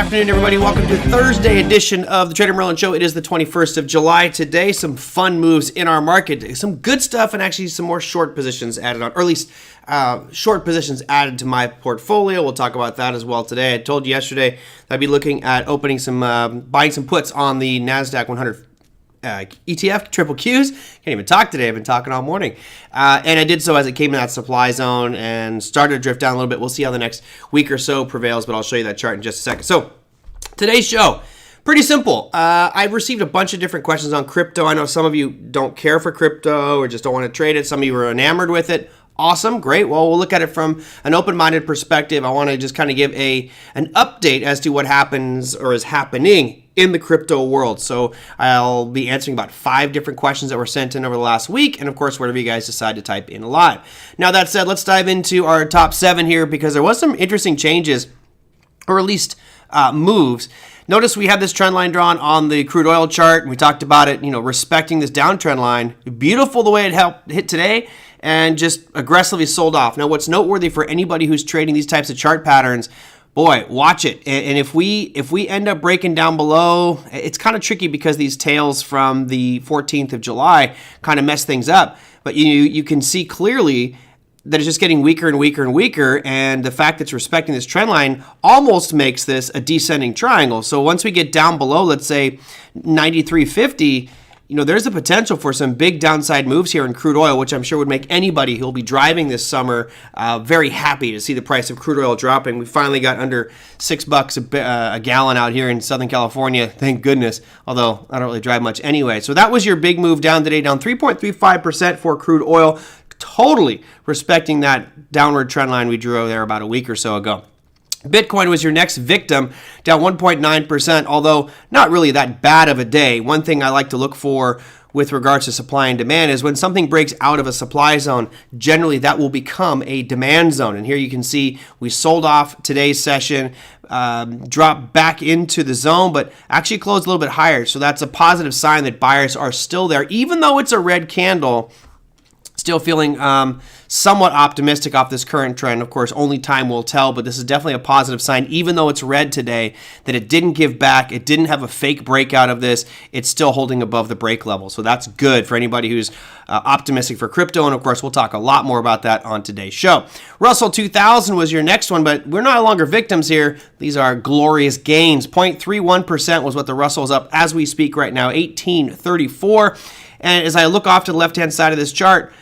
afternoon, everybody. Welcome to Thursday edition of the TraderMerlin Show. It is the 21st of July today. Some fun moves in our market. Some good stuff and actually some more short positions added on, or at least short positions added to my portfolio. We'll talk about that as well today. I told you yesterday that I'd be looking at opening some, buying some puts on the NASDAQ 100 ETF, triple Qs. Can't even talk today. I've been talking all morning. And I did so as it came in that supply zone and started to drift down a little bit. We'll see how the next week or so prevails, but I'll show you that chart in just a second. So today's show, pretty simple. I've received a bunch of different questions on crypto. I know some of you don't care for crypto or just don't want to trade it. Some of you are enamored with it. Awesome, great. Well, we'll look at it from an open-minded perspective. I want to just kind of give an update as to what happens or is happening in the crypto world. So I'll be answering about 5 different questions that were sent in over the last week, and of course, whatever you guys decide to type in live. Now that said, let's dive into our top 7 here because there was some interesting changes, or at least moves. Notice we have this trend line drawn on the crude oil chart, and we talked about it, respecting this downtrend line. Beautiful the way it hit today, and just aggressively sold off. Now, what's noteworthy for anybody who's trading these types of chart patterns, boy, watch it. And if we end up breaking down below, it's kind of tricky because these tails from the 14th of July kind of mess things up. But you can see clearly that it's just getting weaker and weaker and weaker, and the fact that it's respecting this trend line almost makes this a descending triangle. So once we get down below, let's say 93.50, there's a potential for some big downside moves here in crude oil, which I'm sure would make anybody who'll be driving this summer very happy to see the price of crude oil dropping. We finally got under $6 a gallon out here in Southern California, thank goodness, although I don't really drive much anyway. So that was your big move down today, down 3.35% for crude oil, totally respecting that downward trend line we drew there about a week or so ago. Bitcoin was your next victim, down 1.9%, although not really that bad of a day. One thing I like to look for with regards to supply and demand is when something breaks out of a supply zone, generally that will become a demand zone. And here you can see we sold off today's session, dropped back into the zone, but actually closed a little bit higher. So that's a positive sign that buyers are still there, even though it's a red candle. Still feeling somewhat optimistic off this current trend. Of course, only time will tell, but this is definitely a positive sign, even though it's red today, that it didn't give back. It didn't have a fake breakout of this. It's still holding above the break level. So that's good for anybody who's optimistic for crypto. And of course, we'll talk a lot more about that on today's show. Russell 2000 was your next one, but we're no longer victims here. These are glorious gains. 0.31% was what the Russell is up as we speak right now, 1834. And as I look off to the left-hand side of this chart,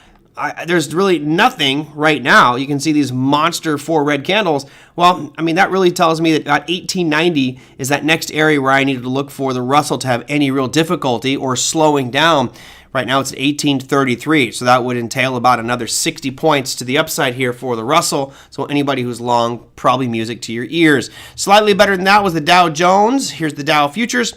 there's really nothing right now. You can see these monster 4 red candles. Well, that really tells me that about 1890 is that next area where I needed to look for the Russell to have any real difficulty or slowing down. Right now it's at 1833, so that would entail about another 60 points to the upside here for the Russell. So anybody who's long, probably music to your ears. Slightly better than that was the Dow Jones. Here's the Dow futures.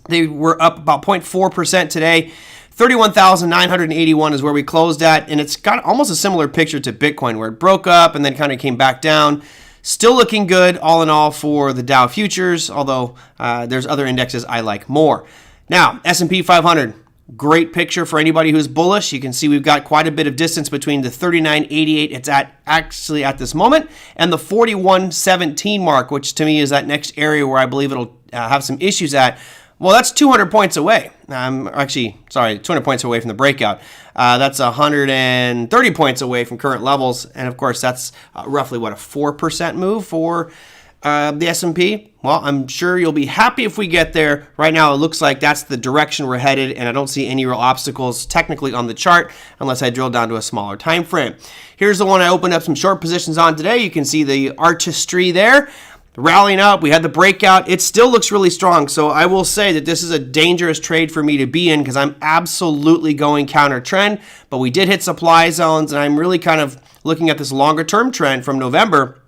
They were up about 0.4% today. 31,981 is where we closed at, and it's got almost a similar picture to Bitcoin, where it broke up and then kind of came back down. Still looking good all in all for the Dow futures, although there's other indexes I like more. Now, S&P 500, great picture for anybody who's bullish. You can see we've got quite a bit of distance between the 39.88 it's actually at this moment and the 41.17 mark, which to me is that next area where I believe it'll have some issues at. Well, that's 200 points away. 200 points away from the breakout. That's 130 points away from current levels. And of course, that's roughly, a 4% move for the S&P? Well, I'm sure you'll be happy if we get there. Right now, it looks like that's the direction we're headed, and I don't see any real obstacles technically on the chart unless I drill down to a smaller time frame. Here's the one I opened up some short positions on today. You can see the artistry there. Rallying up, we had the breakout. It still looks really strong, so I will say that this is a dangerous trade for me to be in because I'm absolutely going counter trend, but we did hit supply zones, and I'm really kind of looking at this longer term trend from November,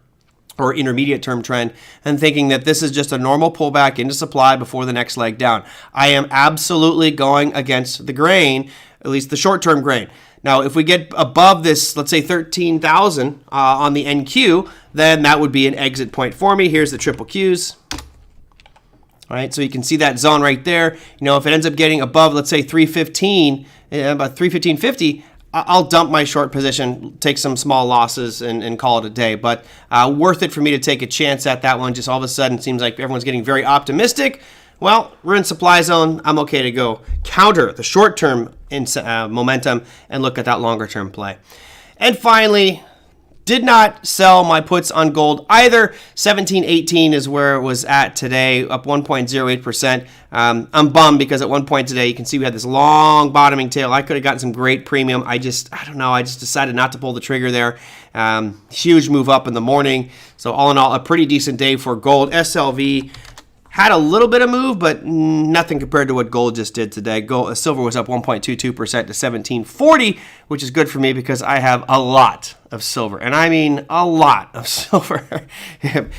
or intermediate term trend, and thinking that this is just a normal pullback into supply before the next leg down. I am absolutely going against the grain, at least the short term grain. Now, if we get above this, let's say 13,000 on the NQ, then that would be an exit point for me. Here's the triple Qs. All right, so you can see that zone right there. If it ends up getting above, let's say 315, about 315.50, I'll dump my short position, take some small losses, and call it a day. But worth it for me to take a chance at that one. Just all of a sudden, it seems like everyone's getting very optimistic. Well, we're in supply zone. I'm okay to go counter the short-term momentum and look at that longer-term play. And finally, did not sell my puts on gold either. 1718 is where it was at today, up 1.08%. I'm bummed because at one point today, you can see we had this long bottoming tail. I could have gotten some great premium. I don't know. I just decided not to pull the trigger there. Huge move up in the morning. So all in all, a pretty decent day for gold. SLV had a little bit of move, but nothing compared to what gold just did today. Silver was up 1.22% to 1740, which is good for me because I have a lot of silver. And I mean a lot of silver.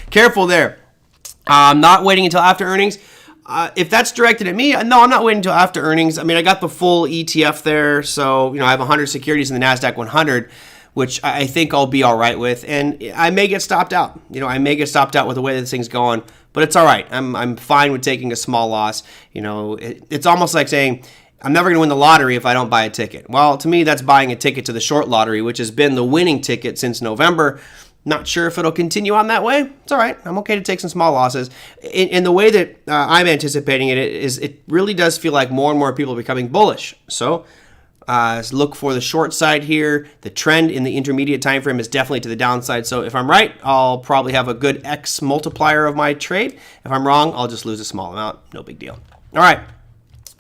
Careful there. I'm not waiting until after earnings. If that's directed at me, no, I'm not waiting until after earnings. I mean, I got the full ETF there. So, I have 100 securities in the NASDAQ 100, which I think I'll be all right with. And I may get stopped out. I may get stopped out with the way this thing's going. But it's all right. I'm fine with taking a small loss. It's almost like saying, I'm never going to win the lottery if I don't buy a ticket. Well, to me, that's buying a ticket to the short lottery, which has been the winning ticket since November. Not sure if it'll continue on that way. It's all right. I'm okay to take some small losses. In the way that I'm anticipating it is it really does feel like more and more people are becoming bullish. So look for the short side here. The trend in the intermediate time frame is definitely to the downside. So if I'm right, I'll probably have a good X multiplier of my trade. If I'm wrong, I'll just lose a small amount. No big deal. All right.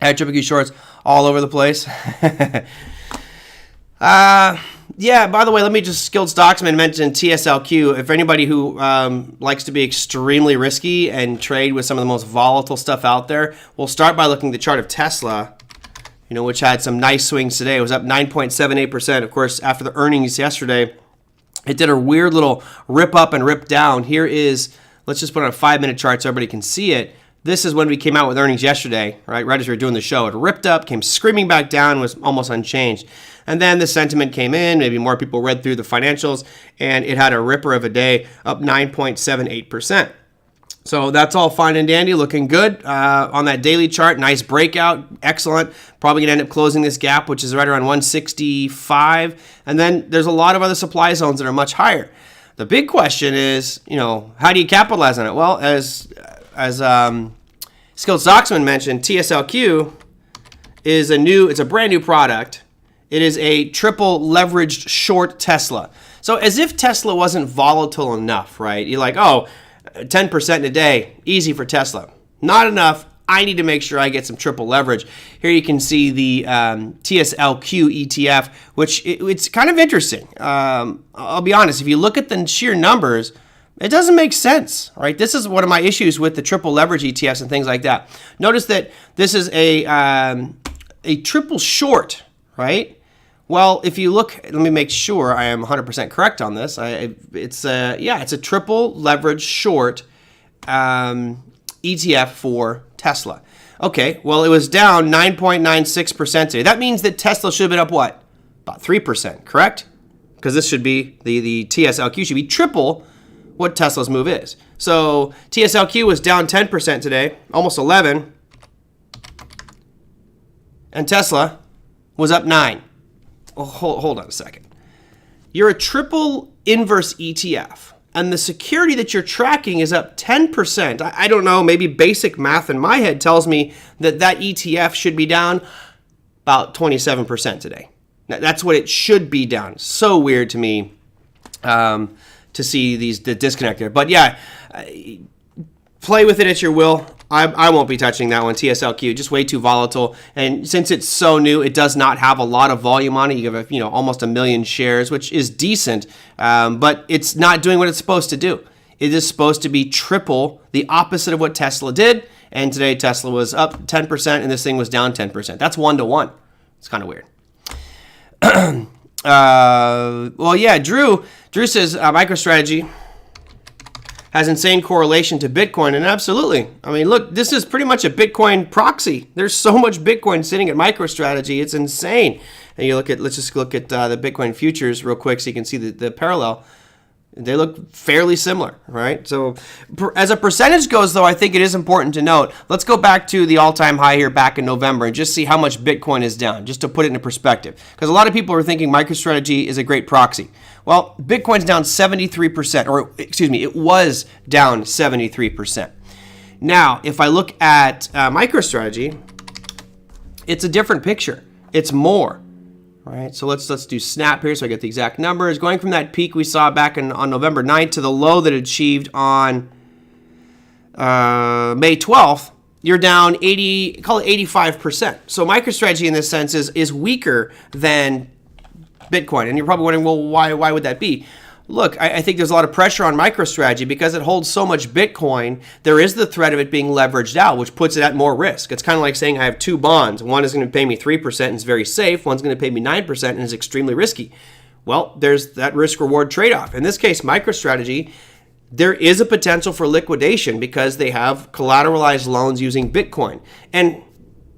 I had triple Q shorts all over the place. Yeah, by the way, let me just, Skilled Stocksman mentioned TSLQ. If anybody who likes to be extremely risky and trade with some of the most volatile stuff out there, we'll start by looking at the chart of Tesla, which had some nice swings today. It was up 9.78%. Of course, after the earnings yesterday, it did a weird little rip up and rip down. Here is, let's just put on a 5-minute chart so everybody can see it. This is when we came out with earnings yesterday, right as we were doing the show. It ripped up, came screaming back down, was almost unchanged. And then the sentiment came in, maybe more people read through the financials, and it had a ripper of a day, up 9.78%. So that's all fine and dandy, looking good on that daily chart. Nice breakout, excellent. Probably going to end up closing this gap, which is right around 165. And then there's a lot of other supply zones that are much higher. The big question is, how do you capitalize on it? Well, as Skilled Stocksman mentioned, TSLQ is it's a brand new product. It is a triple leveraged short Tesla. So as if Tesla wasn't volatile enough, right? You're like, 10% in a day, easy for Tesla. Not enough. I need to make sure I get some triple leverage. Here you can see the TSLQ ETF, which it's kind of interesting. I'll be honest, if you look at the sheer numbers, it doesn't make sense, right? This is one of my issues with the triple leverage ETFs and things like that. Notice that this is a triple short, right? Well, if you look, let me make sure I am 100% correct on this. It's a triple leverage short ETF for Tesla. Okay, well, it was down 9.96% today. That means that Tesla should have been up what? About 3%, correct? Because this should be, the TSLQ should be triple what Tesla's move is. So TSLQ was down 10% today, almost 11, and Tesla was up 9. Oh, hold on a second. You're a triple inverse ETF, and the security that you're tracking is up 10%. I don't know, maybe basic math in my head tells me that ETF should be down about 27% today. That's what it should be down. So weird to me to see the disconnect there. But yeah, play with it at your will. I won't be touching that one, TSLQ, just way too volatile. And since it's so new, it does not have a lot of volume on it. You have almost 1 million shares, which is decent, but it's not doing what it's supposed to do. It is supposed to be triple the opposite of what Tesla did. And today Tesla was up 10% and this thing was down 10%. That's 1-to-1. It's kind of weird. Well, yeah, Drew says MicroStrategy has insane correlation to Bitcoin, and absolutely. I mean, look, this is pretty much a Bitcoin proxy. There's so much Bitcoin sitting at MicroStrategy, it's insane. And let's just look at the Bitcoin futures real quick so you can see the parallel. They look fairly similar, right? So as a percentage goes, though, I think it is important to note. Let's go back to the all-time high here back in November and just see how much Bitcoin is down, just to put it into perspective. Because a lot of people are thinking MicroStrategy is a great proxy. Well, Bitcoin's down 73%, or excuse me, it was down 73%. Now, if I look at MicroStrategy, it's a different picture. It's more. All right, so let's do snap here so I get the exact numbers. Going from that peak we saw back on November 9th to the low that it achieved on May 12th, you're down 80, call it 85%. So MicroStrategy in this sense is weaker than Bitcoin. And you're probably wondering, well, why would that be? Look, I think there's a lot of pressure on MicroStrategy because it holds so much Bitcoin. There is the threat of it being leveraged out, which puts it at more risk. It's kind of like saying I have two bonds. One is going to pay me 3% and is very safe. One's going to pay me 9% and is extremely risky. Well, there's that risk-reward trade-off. In this case, MicroStrategy, there is a potential for liquidation because they have collateralized loans using Bitcoin. And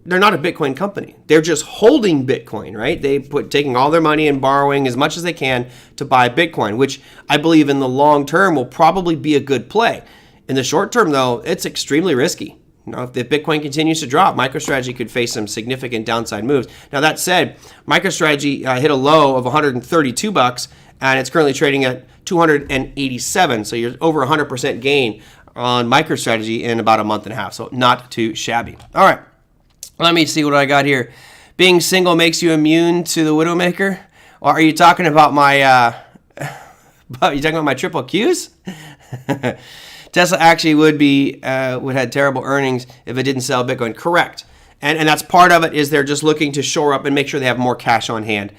they're not a Bitcoin company. They're just holding Bitcoin, right? They taking all their money and borrowing as much as they can to buy Bitcoin, which I believe in the long term will probably be a good play. In the short term, though, it's extremely risky. If Bitcoin continues to drop, MicroStrategy could face some significant downside moves. Now, that said, MicroStrategy hit a low of $132, and it's currently trading at 287. So you're over 100% gain on MicroStrategy in about a month and a half. So not too shabby. All right. Let me see what I got here. Being single makes you immune to the Widowmaker? Or are you talking about my triple Qs? Tesla actually would have terrible earnings if it didn't sell Bitcoin. Correct. And that's part of it is they're just looking to shore up and make sure they have more cash on hand.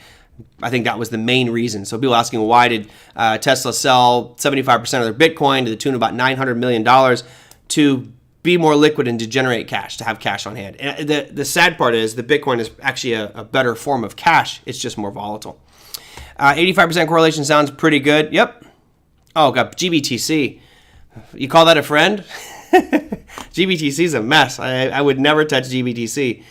I think that was the main reason. So people asking why did Tesla sell 75% of their Bitcoin to the tune of about $900 million to be more liquid and to generate cash, to have cash on hand. And the sad part is that Bitcoin is actually a better form of cash. It's just more volatile. 85% correlation sounds pretty good. Yep. Oh, got Gbtc. You call that a friend? Gbtc is a mess. I would never touch Gbtc.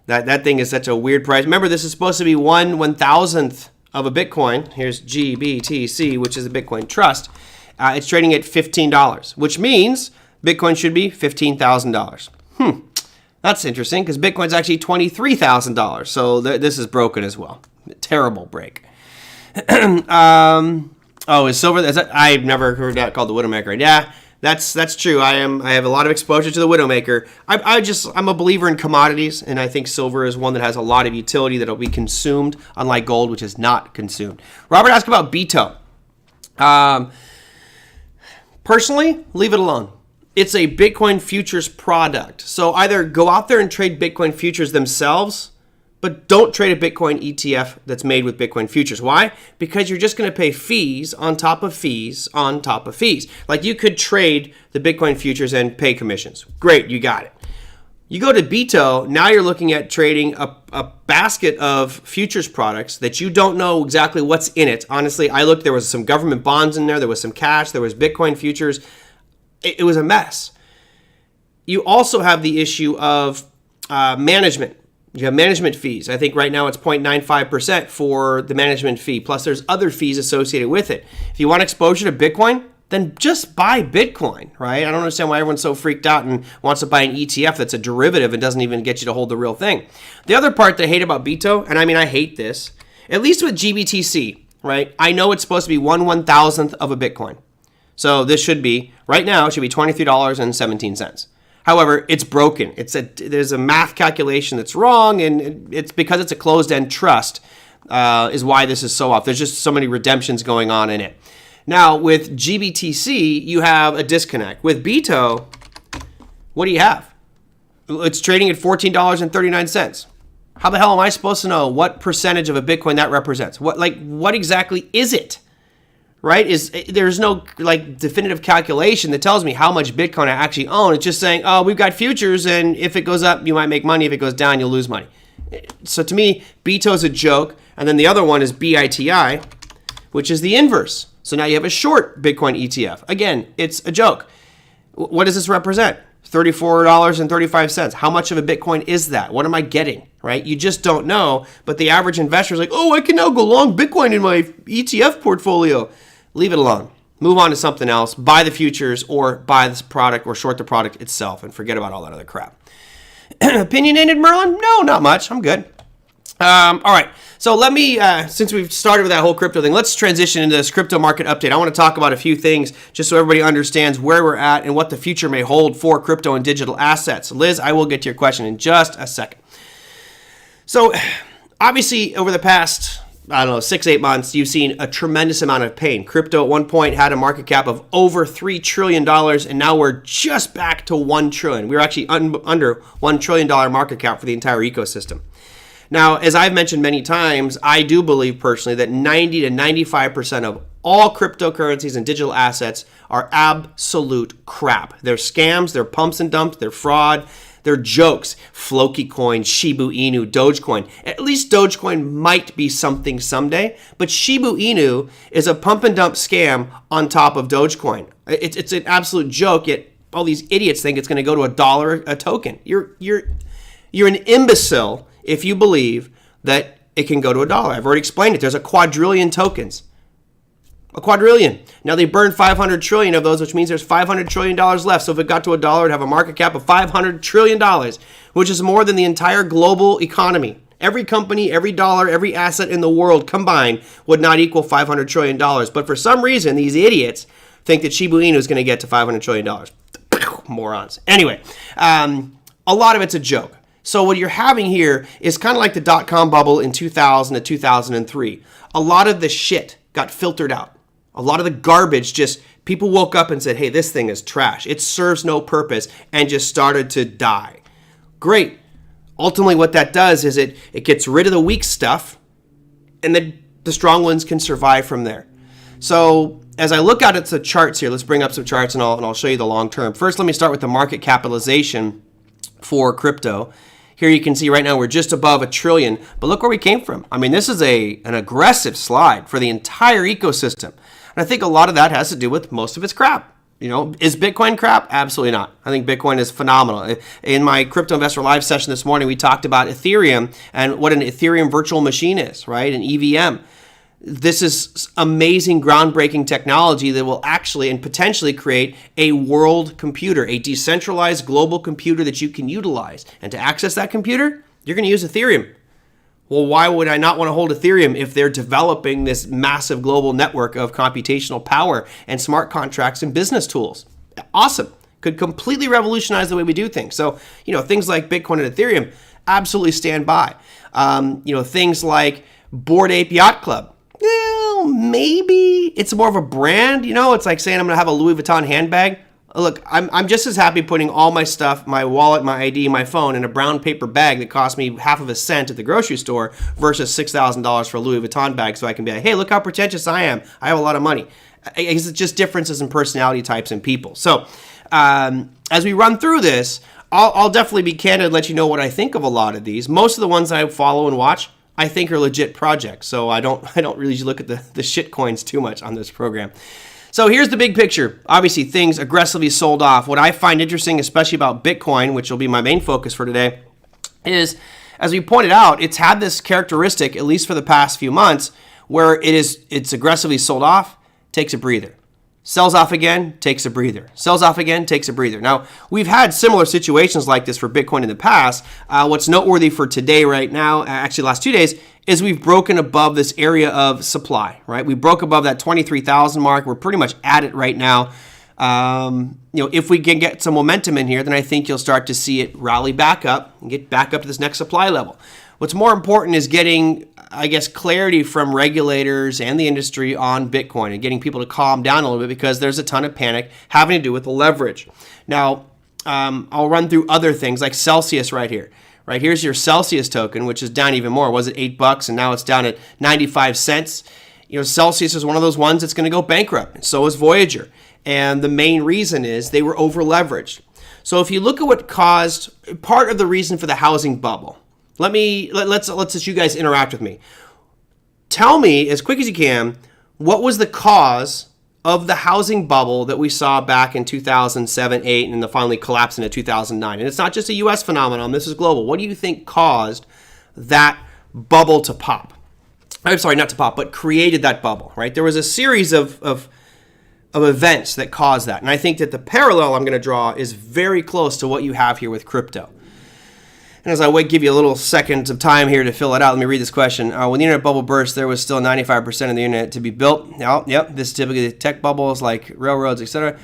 That thing is such a weird price. Remember, this is supposed to be 1/1000th of a Bitcoin. Here's Gbtc, which is a Bitcoin trust. It's trading at $15, which means Bitcoin should be $15,000. That's interesting because Bitcoin's actually $23,000. So this is broken as well. Terrible break. Is silver? I've never heard that called the Widowmaker. Yeah, that's true. I have a lot of exposure to the Widowmaker. I'm a believer in commodities, and I think silver is one that has a lot of utility that'll be consumed, unlike gold, which is not consumed. Robert asked about BITO. Personally, leave it alone. It's a Bitcoin futures product. So either go out there and trade Bitcoin futures themselves, but don't trade a Bitcoin ETF that's made with Bitcoin futures. Why? Because you're just going to pay fees on top of fees on top of fees. Like you could trade the Bitcoin futures and pay commissions. Great, you got it. You go to BITO, now you're looking at trading a basket of futures products that you don't know exactly what's in it. Honestly, I looked, there was some government bonds in there was some cash, there was Bitcoin futures. It was a mess. You also have the issue of management. You have management fees. I think right now it's 0.95% for the management fee. Plus there's other fees associated with it. If you want exposure to Bitcoin, then just buy Bitcoin, right? I don't understand why everyone's so freaked out and wants to buy an ETF that's a derivative and doesn't even get you to hold the real thing. The other part that I hate about BITO, and I mean, I hate this, at least with Gbtc, right? I know it's supposed to be 1/1000th of a Bitcoin. So this should be, right now, it should be $23.17. However, it's broken. There's a math calculation that's wrong, and it's because it's a closed-end trust is why this is so off. There's just so many redemptions going on in it. Now, with Gbtc, you have a disconnect. With BITO, what do you have? It's trading at $14.39. How the hell am I supposed to know what percentage of a Bitcoin that represents? What exactly is it? Right? There's no definitive calculation that tells me how much Bitcoin I actually own. It's just saying, oh, we've got futures, and if it goes up, you might make money. If it goes down, you'll lose money. So to me, BITO is a joke, and then the other one is BITI, which is the inverse. So now you have a short Bitcoin ETF. Again, it's a joke. What does this represent? $34.35. How much of a Bitcoin is that? What am I getting? Right? You just don't know. But the average investor is like, oh, I can now go long Bitcoin in my ETF portfolio. Leave it alone. Move on to something else, buy the futures or buy this product or short the product itself and forget about all that other crap. Opinionated, Merlin? No, not much. I'm good. All right. So let me, since we've started with that whole crypto thing, let's transition into this crypto market update. I want to talk about a few things just so everybody understands where we're at and what the future may hold for crypto and digital assets. Liz, I will get to your question in just a second. So obviously over the past, 6-8 months, you've seen a tremendous amount of pain. Crypto at one point had a market cap of over $3 trillion, and now we're just back to $1 trillion. We're actually under $1 trillion market cap for the entire ecosystem. Now, as I've mentioned many times, I do believe personally that 90 to 95% of all cryptocurrencies and digital assets are absolute crap. They're scams, they're pumps and dumps, they're fraud, they're jokes. Floki coin, Shiba Inu, Dogecoin. At least Dogecoin might be something someday, but Shiba Inu is a pump and dump scam on top of Dogecoin. It's an absolute joke, yet all these idiots think it's going to go to $1 a token. You're an imbecile if you believe that it can go to $1. I've already explained it. There's a quadrillion tokens. A quadrillion. Now they burned 500 trillion of those, which means there's $500 trillion left. So if it got to $1, it'd have a market cap of $500 trillion, which is more than the entire global economy. Every company, every dollar, every asset in the world combined would not equal $500 trillion. But for some reason, these idiots think that Shiba Inu is going to get to $500 trillion. Morons. Anyway, a lot of it's a joke. So what you're having here is kind of like the dot-com bubble in 2000 to 2003. A lot of the shit got filtered out. A lot of the garbage just, people woke up and said, hey, this thing is trash. It serves no purpose, and just started to die. Great. Ultimately, what that does is it gets rid of the weak stuff, and then the strong ones can survive from there. So as I look out at the charts here, let's bring up some charts and I'll show you the long term. First, let me start with the market capitalization for crypto. Here you can see right now we're just above $1 trillion, but look where we came from. I mean, this is an aggressive slide for the entire ecosystem. And I think a lot of that has to do with most of its crap. You know, is Bitcoin crap? Absolutely not. I think Bitcoin is phenomenal. In my Crypto Investor Live session this morning, we talked about Ethereum and what an Ethereum virtual machine is, right? An EVM. This is amazing, groundbreaking technology that will actually and potentially create a world computer, a decentralized global computer that you can utilize. And to access that computer, you're going to use Ethereum. Well, why would I not want to hold Ethereum if they're developing this massive global network of computational power and smart contracts and business tools? Awesome. Could completely revolutionize the way we do things. So, things like Bitcoin and Ethereum absolutely stand by. Things like Bored Ape Yacht Club. Well, maybe it's more of a brand. It's like saying I'm going to have a Louis Vuitton handbag. Look, I'm just as happy putting all my stuff, my wallet, my ID, my phone in a brown paper bag that cost me half of a cent at the grocery store versus $6,000 for a Louis Vuitton bag so I can be like, hey, look how pretentious I am. I have a lot of money. It's just differences in personality types and people. So as we run through this, I'll definitely be candid and let you know what I think of a lot of these. Most of the ones I follow and watch, I think are legit projects. So I don't really look at the shit coins too much on this program. So here's the big picture. Obviously, things aggressively sold off. What I find interesting, especially about Bitcoin, which will be my main focus for today, is, as we pointed out, it's had this characteristic, at least for the past few months, where it's aggressively sold off, takes a breather. Sells off again, takes a breather. Sells off again, takes a breather. Now, we've had similar situations like this for Bitcoin in the past. What's noteworthy for today right now, actually the last 2 days, is we've broken above this area of supply, right? We broke above that 23,000 mark. We're pretty much at it right now. If we can get some momentum in here, then I think you'll start to see it rally back up and get back up to this next supply level. What's more important is getting, clarity from regulators and the industry on Bitcoin and getting people to calm down a little bit because there's a ton of panic having to do with the leverage. Now, I'll run through other things like Celsius right here. Right, here's your Celsius token, which is down even more. Was it $8 and now it's down at 95 cents? Celsius is one of those ones that's going to go bankrupt, and so is Voyager. And the main reason is they were over leveraged. So if you look at what caused part of the reason for the housing bubble, let's let you guys interact with me. Tell me as quick as you can, what was the cause of the housing bubble that we saw back in 2007, 8, and then finally collapsed into 2009. And it's not just a U.S. phenomenon. This is global. What do you think caused that bubble to pop? I'm sorry, not to pop, but created that bubble, right? There was a series of of events that cause that. And I think that the parallel I'm going to draw is very close to what you have here with crypto. And as I give you a little second of time here to fill it out, let me read this question. When the internet bubble burst, there was still 95% of the internet to be built. Yep, this is typically the tech bubbles like railroads, etc.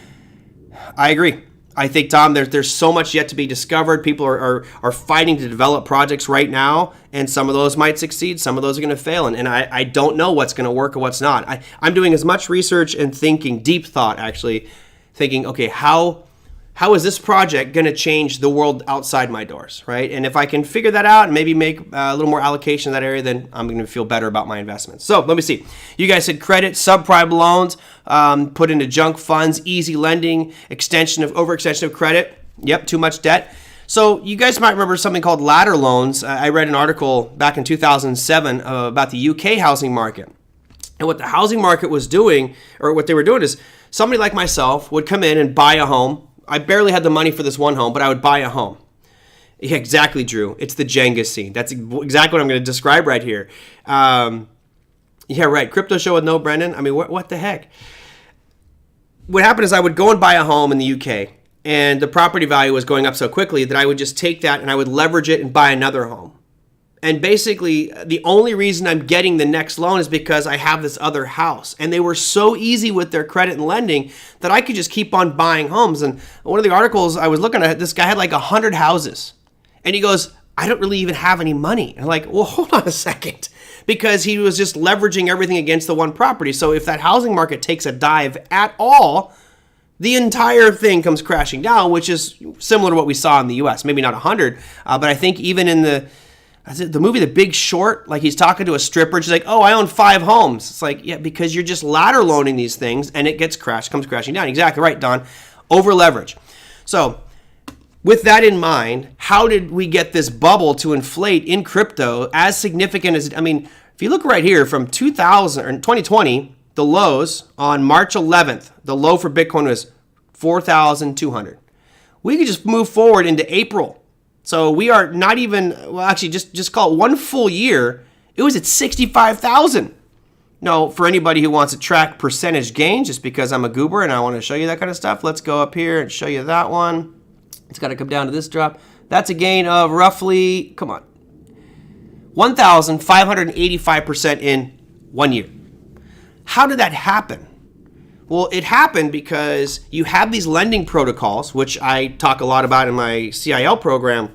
I agree. I think, Tom, there's so much yet to be discovered. People are fighting to develop projects right now, and some of those might succeed, some of those are going to fail, and I don't know what's going to work or what's not. I'm doing as much research and thinking, deep thought actually, thinking, okay, how is this project going to change the world outside my doors, right? And if I can figure that out and maybe make a little more allocation in that area, then I'm going to feel better about my investments. So let me see. You guys said credit, subprime loans, put into junk funds, easy lending, overextension of credit. Yep, too much debt. So you guys might remember something called ladder loans. I read an article back in 2007 about the UK housing market. And what the housing market was doing, or what they were doing, is somebody like myself would come in and buy a home. I barely had the money for this one home, but I would buy a home. Yeah, exactly, Drew. It's the Jenga scene. That's exactly what I'm going to describe right here. Yeah, right. Crypto show with no Brendan. I mean, what the heck? What happened is I would go and buy a home in the UK, and the property value was going up so quickly that I would just take that and I would leverage it and buy another home. And basically, the only reason I'm getting the next loan is because I have this other house. And they were so easy with their credit and lending that I could just keep on buying homes. And one of the articles I was looking at, this guy had like 100 houses. And he goes, I don't really even have any money. And I'm like, well, hold on a second. Because he was just leveraging everything against the one property. So if that housing market takes a dive at all, the entire thing comes crashing down, which is similar to what we saw in the US. Maybe not 100, but I think even in the movie The Big Short, like he's talking to a stripper and she's like, oh, I own 5 homes. It's like, yeah, because you're just ladder loaning these things and it comes crashing down. Exactly right, Don. Over leverage. So with that in mind, how did we get this bubble to inflate in crypto as significant as, if you look right here from 2020, the lows on March 11th, the low for Bitcoin was 4,200. We could just move forward into April. So we are not even, well, actually, just call it one full year, it was at 65,000. Now, for anybody who wants to track percentage gains, just because I'm a goober and I want to show you that kind of stuff, let's go up here and show you that one. It's got to come down to this drop. That's a gain of roughly, 1,585% in 1 year. How did that happen? Well, it happened because you have these lending protocols, which I talk a lot about in my CIL program,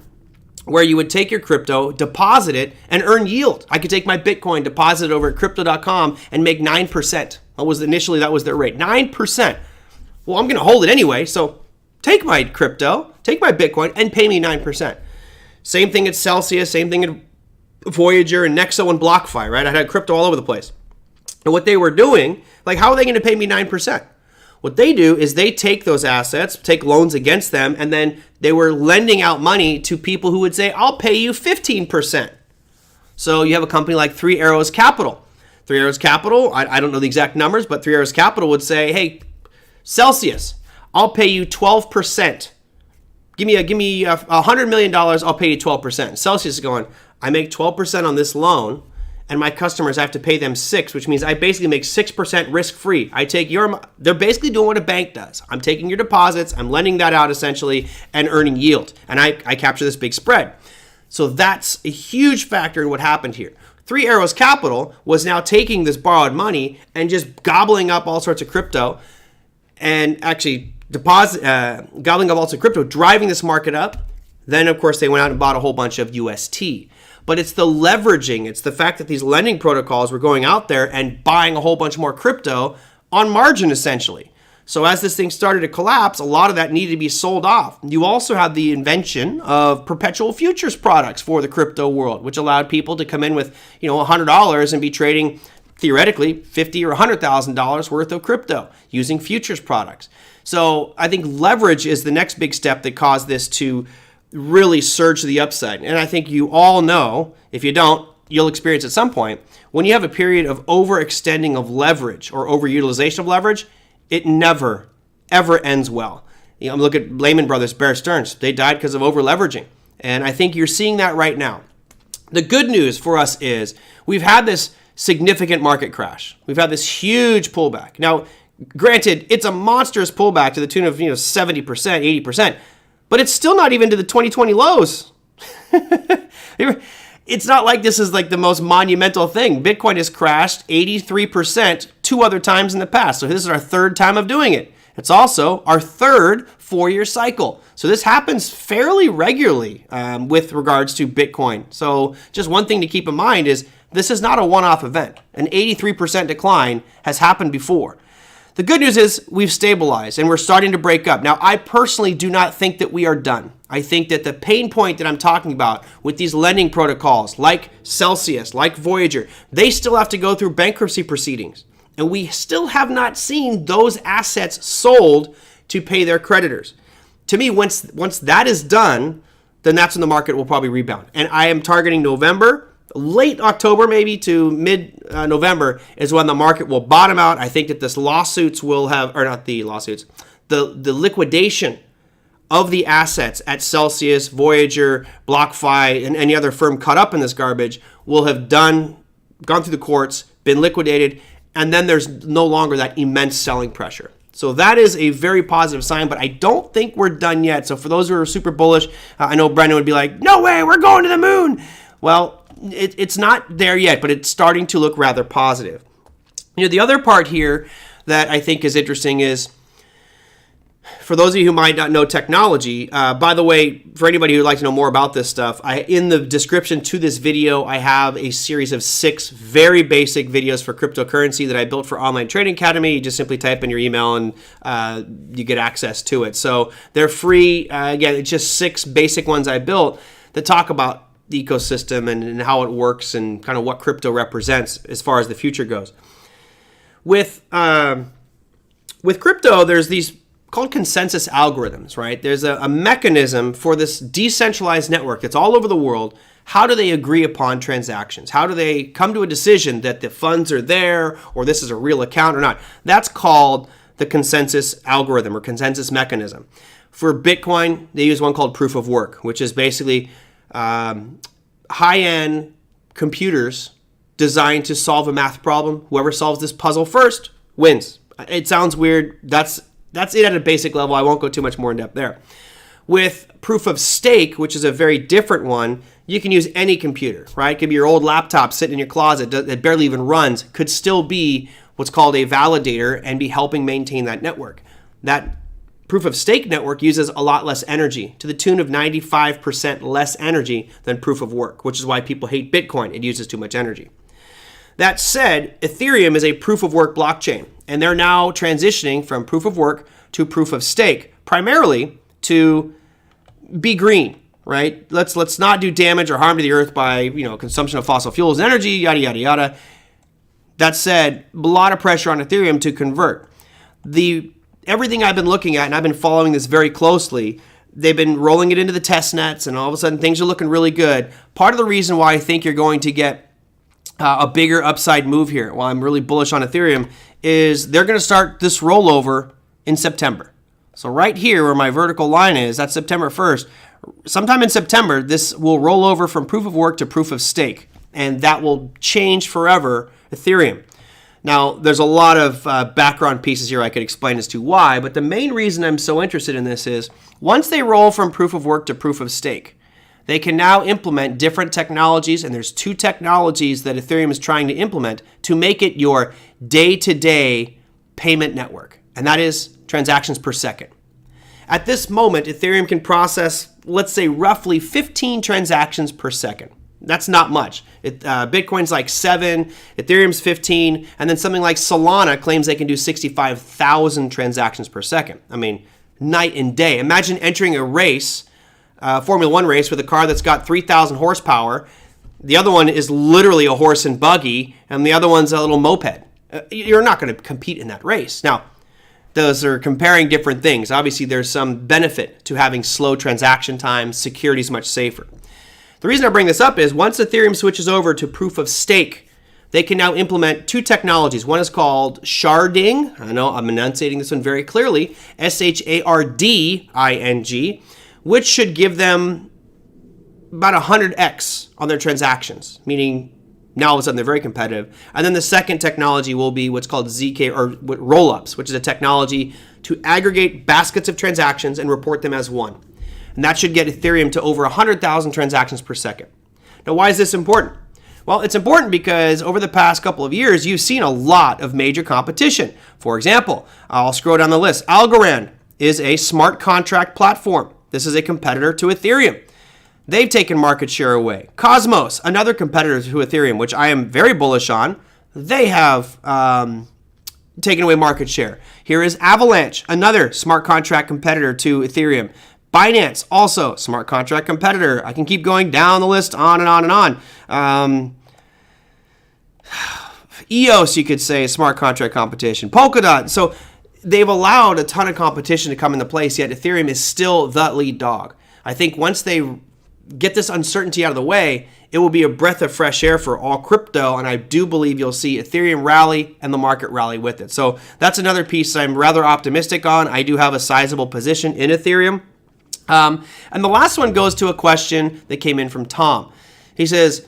where you would take your crypto, deposit it, and earn yield. I could take my Bitcoin, deposit it over at crypto.com, and make 9%. That was their rate, 9%. Well, I'm going to hold it anyway, so take my crypto, take my Bitcoin, and pay me 9%. Same thing at Celsius, same thing at Voyager and Nexo and BlockFi, right? I had crypto all over the place. And what they were doing, like, how are they going to pay me 9%? What they do is they take those assets, take loans against them, and then they were lending out money to people who would say, I'll pay you 15%. So you have a company like Three Arrows Capital. Three Arrows Capital, I don't know the exact numbers, but Three Arrows Capital would say, hey, Celsius, I'll pay you 12%. Give me $100 million, I'll pay you 12%. Celsius is going, I make 12% on this loan, and my customers, I have to pay them 6%, which means I basically make 6% risk-free. They're basically doing what a bank does. I'm taking your deposits, I'm lending that out essentially, and earning yield. And I capture this big spread. So that's a huge factor in what happened here. Three Arrows Capital was now taking this borrowed money and just gobbling up all sorts of crypto, and actually gobbling up all sorts of crypto, driving this market up. Then, of course, they went out and bought a whole bunch of UST. But it's the leveraging. It's the fact that these lending protocols were going out there and buying a whole bunch more crypto on margin, essentially. So as this thing started to collapse, a lot of that needed to be sold off. You also had the invention of perpetual futures products for the crypto world, which allowed people to come in with, $100 and be trading, theoretically, $50,000 or $100,000 worth of crypto using futures products. So I think leverage is the next big step that caused this to really surge to the upside. And I think you all know, if you don't, you'll experience at some point, when you have a period of overextending of leverage or overutilization of leverage, it never, ever ends well. Look at Lehman Brothers, Bear Stearns. They died because of over-leveraging. And I think you're seeing that right now. The good news for us is we've had this significant market crash. We've had this huge pullback. Now, Granted, it's a monstrous pullback to the tune of 70%, 80%, but it's still not even to the 2020 lows. It's not like this is like the most monumental thing. Bitcoin has crashed 83% 2 other times in the past. So this is our 3rd time of doing it. It's also our 3rd 4-year cycle. So this happens fairly regularly with regards to Bitcoin. So just one thing to keep in mind is this is not a one-off event. An 83% decline has happened before. The good news is we've stabilized and we're starting to break up. Now, I personally do not think that we are done. I think that the pain point that I'm talking about with these lending protocols like Celsius, like Voyager, they still have to go through bankruptcy proceedings. And we still have not seen those assets sold to pay their creditors. To me, once that is done, then that's when the market will probably rebound. And I am targeting November. Late October, maybe to mid-November is when the market will bottom out. I think that this lawsuits will have, or not the lawsuits, the liquidation of the assets at Celsius, Voyager, BlockFi, and any other firm caught up in this garbage will have gone through the courts, been liquidated, and then there's no longer that immense selling pressure. So that is a very positive sign, but I don't think we're done yet. So for those who are super bullish, I know Brendan would be like, no way, we're going to the moon. Well, it's not there yet, but it's starting to look rather positive. The other part here that I think is interesting is, for those of you who might not know technology, by the way, for anybody who would like to know more about this stuff, in the description to this video, I have a series of 6 very basic videos for cryptocurrency that I built for Online Trading Academy. You just simply type in your email and you get access to it. So they're free. Again, it's just 6 basic ones I built that talk about the ecosystem and how it works and kind of what crypto represents as far as the future goes. With crypto, there's these called consensus algorithms, right? There's a mechanism for this decentralized network that's all over the world. How do they agree upon transactions? How do they come to a decision that the funds are there or this is a real account or not? That's called the consensus algorithm or consensus mechanism. For Bitcoin, they use one called proof of work, which is basically high-end computers designed to solve a math problem. Whoever solves this puzzle first wins. It sounds weird. That's it at a basic level. I won't go too much more in depth there. With proof of stake, which is a very different one, you can use any computer, right? It could be your old laptop sitting in your closet that barely even runs, could still be what's called a validator and be helping maintain that network. That proof of stake network uses a lot less energy, to the tune of 95% less energy than proof of work, which is why people hate Bitcoin. It uses too much energy. That said, Ethereum is a proof of work blockchain, and they're now transitioning from proof of work to proof of stake, primarily to be green, right? Let's not do damage or harm to the earth by, consumption of fossil fuels and energy, yada, yada, yada. That said, a lot of pressure on Ethereum to convert. Everything I've been looking at, and I've been following this very closely, they've been rolling it into the test nets, and all of a sudden things are looking really good. Part of the reason why I think you're going to get a bigger upside move here, while I'm really bullish on Ethereum, is they're going to start this rollover in September. So right here where my vertical line is, that's September 1st. Sometime in September, this will roll over from proof of work to proof of stake, and that will change forever Ethereum. Now, there's a lot of background pieces here I could explain as to why, but the main reason I'm so interested in this is once they roll from proof of work to proof of stake, they can now implement different technologies, and there's 2 technologies that Ethereum is trying to implement to make it your day-to-day payment network, and that is transactions per second. At this moment, Ethereum can process, let's say, roughly 15 transactions per second. That's not much. Bitcoin's like 7, Ethereum's 15, and then something like Solana claims they can do 65,000 transactions per second. I mean, night and day. Imagine entering a race, Formula One race, with a car that's got 3,000 horsepower. The other one is literally a horse and buggy, and the other one's a little moped. You're not going to compete in that race. Now, those are comparing different things. Obviously, there's some benefit to having slow transaction times. Security is much safer. The reason I bring this up is once Ethereum switches over to proof of stake, they can now implement 2 technologies. One is called sharding. I know I'm enunciating this one very clearly. sharding, which should give them about 100x on their transactions, meaning Now all of a sudden they're very competitive. And then the second technology will be what's called ZK or rollups, which is a technology to aggregate baskets of transactions and report them as one. And that should get Ethereum to over 100,000 transactions per second. Now, why is this important? Well, it's important because over the past couple of years, you've seen a lot of major competition. For example, I'll scroll down the list. Algorand is a smart contract platform. This is a competitor to Ethereum. They've taken market share away. Cosmos, another competitor to Ethereum, which I am very bullish on, they have taken away market share. Here is Avalanche, another smart contract competitor to Ethereum. Binance, also smart contract competitor. I can keep going down the list, on and on and on. EOS, you could say, smart contract competition. Polkadot. So they've allowed a ton of competition to come into place, yet Ethereum is still the lead dog. I think once they get this uncertainty out of the way, it will be a breath of fresh air for all crypto, and I do believe you'll see Ethereum rally and the market rally with it. So that's another piece I'm rather optimistic on. I do have a sizable position in Ethereum. And the last one goes to a question that came in from Tom. He says,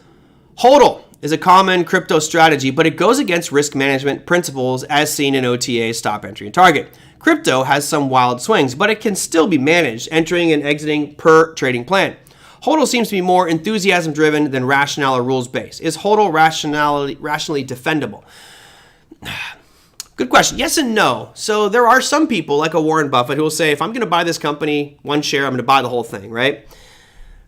HODL is a common crypto strategy, but it goes against risk management principles as seen in OTA stop, entry, and target. Crypto has some wild swings, but it can still be managed, entering and exiting per trading plan. HODL seems to be more enthusiasm-driven than rationale or rules-based. Is HODL rationally defendable? Good question. Yes and no. So there are some people, like a Warren Buffett, who will say, if I'm going to buy this company, one share, I'm going to buy the whole thing, right?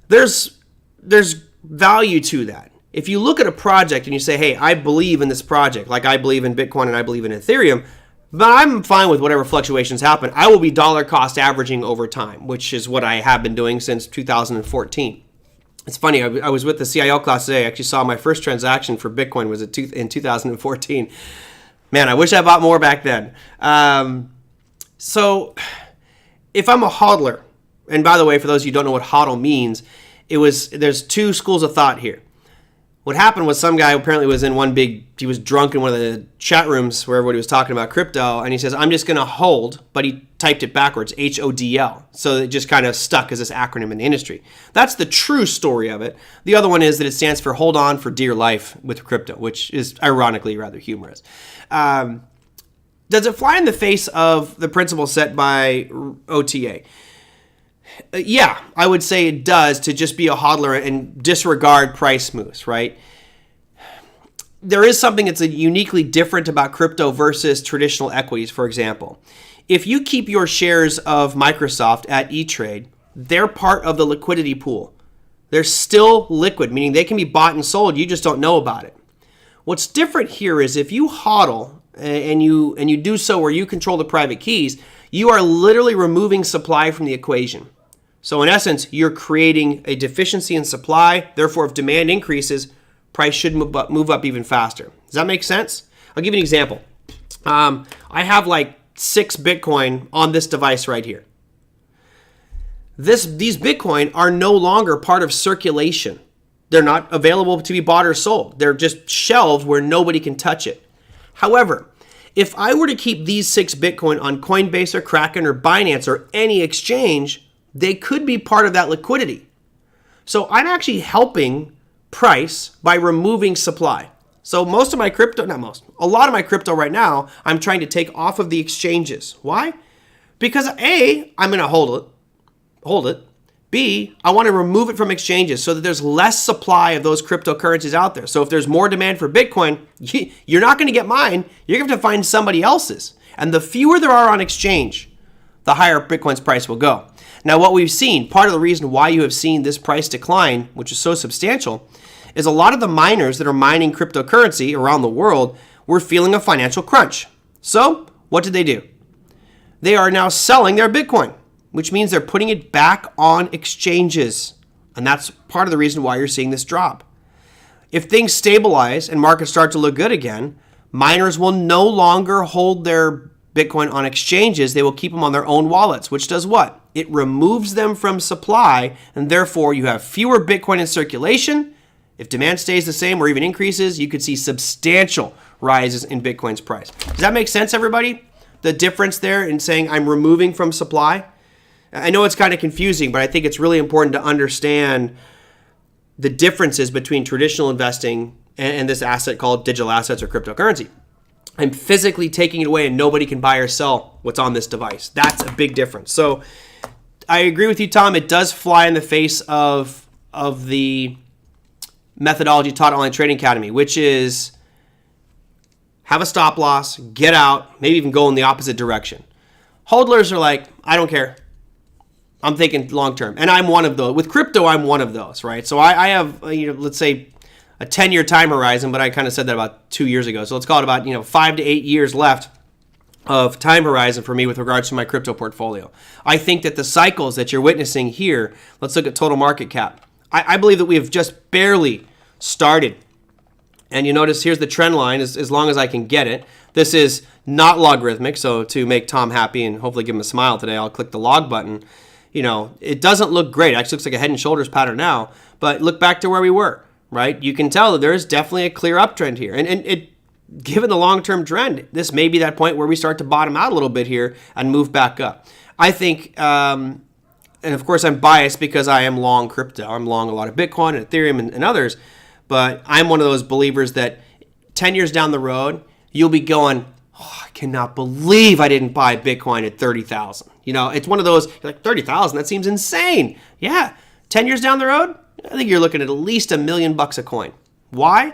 There's value to that. If you look at a project and you say, hey, I believe in this project, like I believe in Bitcoin and I believe in Ethereum, but I'm fine with whatever fluctuations happen. I will be dollar cost averaging over time, which is what I have been doing since 2014. It's funny, I was with the CIO class today. I actually saw my first transaction for Bitcoin was in 2014. Man, I wish I bought more back then. So if I'm a hodler, and by the way, for those of you who don't know what hodl means, there's two schools of thought here. What happened was some guy apparently was in he was drunk in one of the chat rooms where everybody was talking about crypto, and he says, I'm just going to hold, but he typed it backwards, HODL. So it just kind of stuck as this acronym in the industry. That's the true story of it. The other one is that it stands for hold on for dear life with crypto, which is ironically rather humorous. Does it fly in the face of the principle set by OTA? Yeah, I would say it does, to just be a hodler and disregard price moves, right? There is something that's uniquely different about crypto versus traditional equities, for example. If you keep your shares of Microsoft at E-Trade, they're part of the liquidity pool. They're still liquid, meaning they can be bought and sold. You just don't know about it. What's different here is if you hodl and you do so where you control the private keys, you are literally removing supply from the equation. So in essence, you're creating a deficiency in supply. Therefore, if demand increases, price should move up even faster. Does that make sense? I'll give you an example. I have like 6 Bitcoin on this device right here. These Bitcoin are no longer part of circulation. They're not available to be bought or sold. They're just shelved where nobody can touch it. However, if I were to keep these 6 Bitcoin on Coinbase or Kraken or Binance or any exchange, they could be part of that liquidity. So I'm actually helping price by removing supply. So a lot of my crypto right now, I'm trying to take off of the exchanges. Why? Because A, I'm going to hold it. B, I want to remove it from exchanges so that there's less supply of those cryptocurrencies out there. So if there's more demand for Bitcoin, you're not going to get mine. You're going to have to find somebody else's. And the fewer there are on exchange, the higher Bitcoin's price will go. Now, what we've seen, part of the reason why you have seen this price decline, which is so substantial, is a lot of the miners that are mining cryptocurrency around the world were feeling a financial crunch. So what did they do? They are now selling their Bitcoin, which means they're putting it back on exchanges. And that's part of the reason why you're seeing this drop. If things stabilize and markets start to look good again, miners will no longer hold their Bitcoin on exchanges. They will keep them on their own wallets, which does what? It removes them from supply, and therefore you have fewer Bitcoin in circulation. If demand stays the same or even increases, you could see substantial rises in Bitcoin's price. Does that make sense, everybody? The difference there in saying I'm removing from supply? I know it's kind of confusing, but I think it's really important to understand the differences between traditional investing and this asset called digital assets or cryptocurrency. I'm physically taking it away and nobody can buy or sell what's on this device. That's a big difference. So I agree with you, Tom. It does fly in the face of the methodology taught at Online Trading Academy, which is have a stop loss, get out, maybe even go in the opposite direction. Hodlers are like, I don't care. I'm thinking long term. And I'm one of those. With crypto, I'm one of those, right? So I have, let's say a 10-year time horizon, but I kind of said that about 2 years ago. So let's call it about 5 to 8 years left of time horizon for me with regards to my crypto portfolio. I think that the cycles that you're witnessing here, let's look at total market cap. I believe that we have just barely started. And you notice here's the trend line as long as I can get it. This is not logarithmic, so to make Tom happy and hopefully give him a smile today, I'll click the log button. It doesn't look great. It actually looks like a head and shoulders pattern now, but look back to where we were. Right? You can tell that there's definitely a clear uptrend here. And it, given the long-term trend, this may be that point where we start to bottom out a little bit here and move back up. I think, and of course I'm biased because I am long crypto. I'm long a lot of Bitcoin and Ethereum and others, but I'm one of those believers that 10 years down the road, you'll be going, I cannot believe I didn't buy Bitcoin at 30,000. It's one of those, you're like, 30,000, that seems insane. Yeah, 10 years down the road, I think you're looking at least $1 million a coin. Why?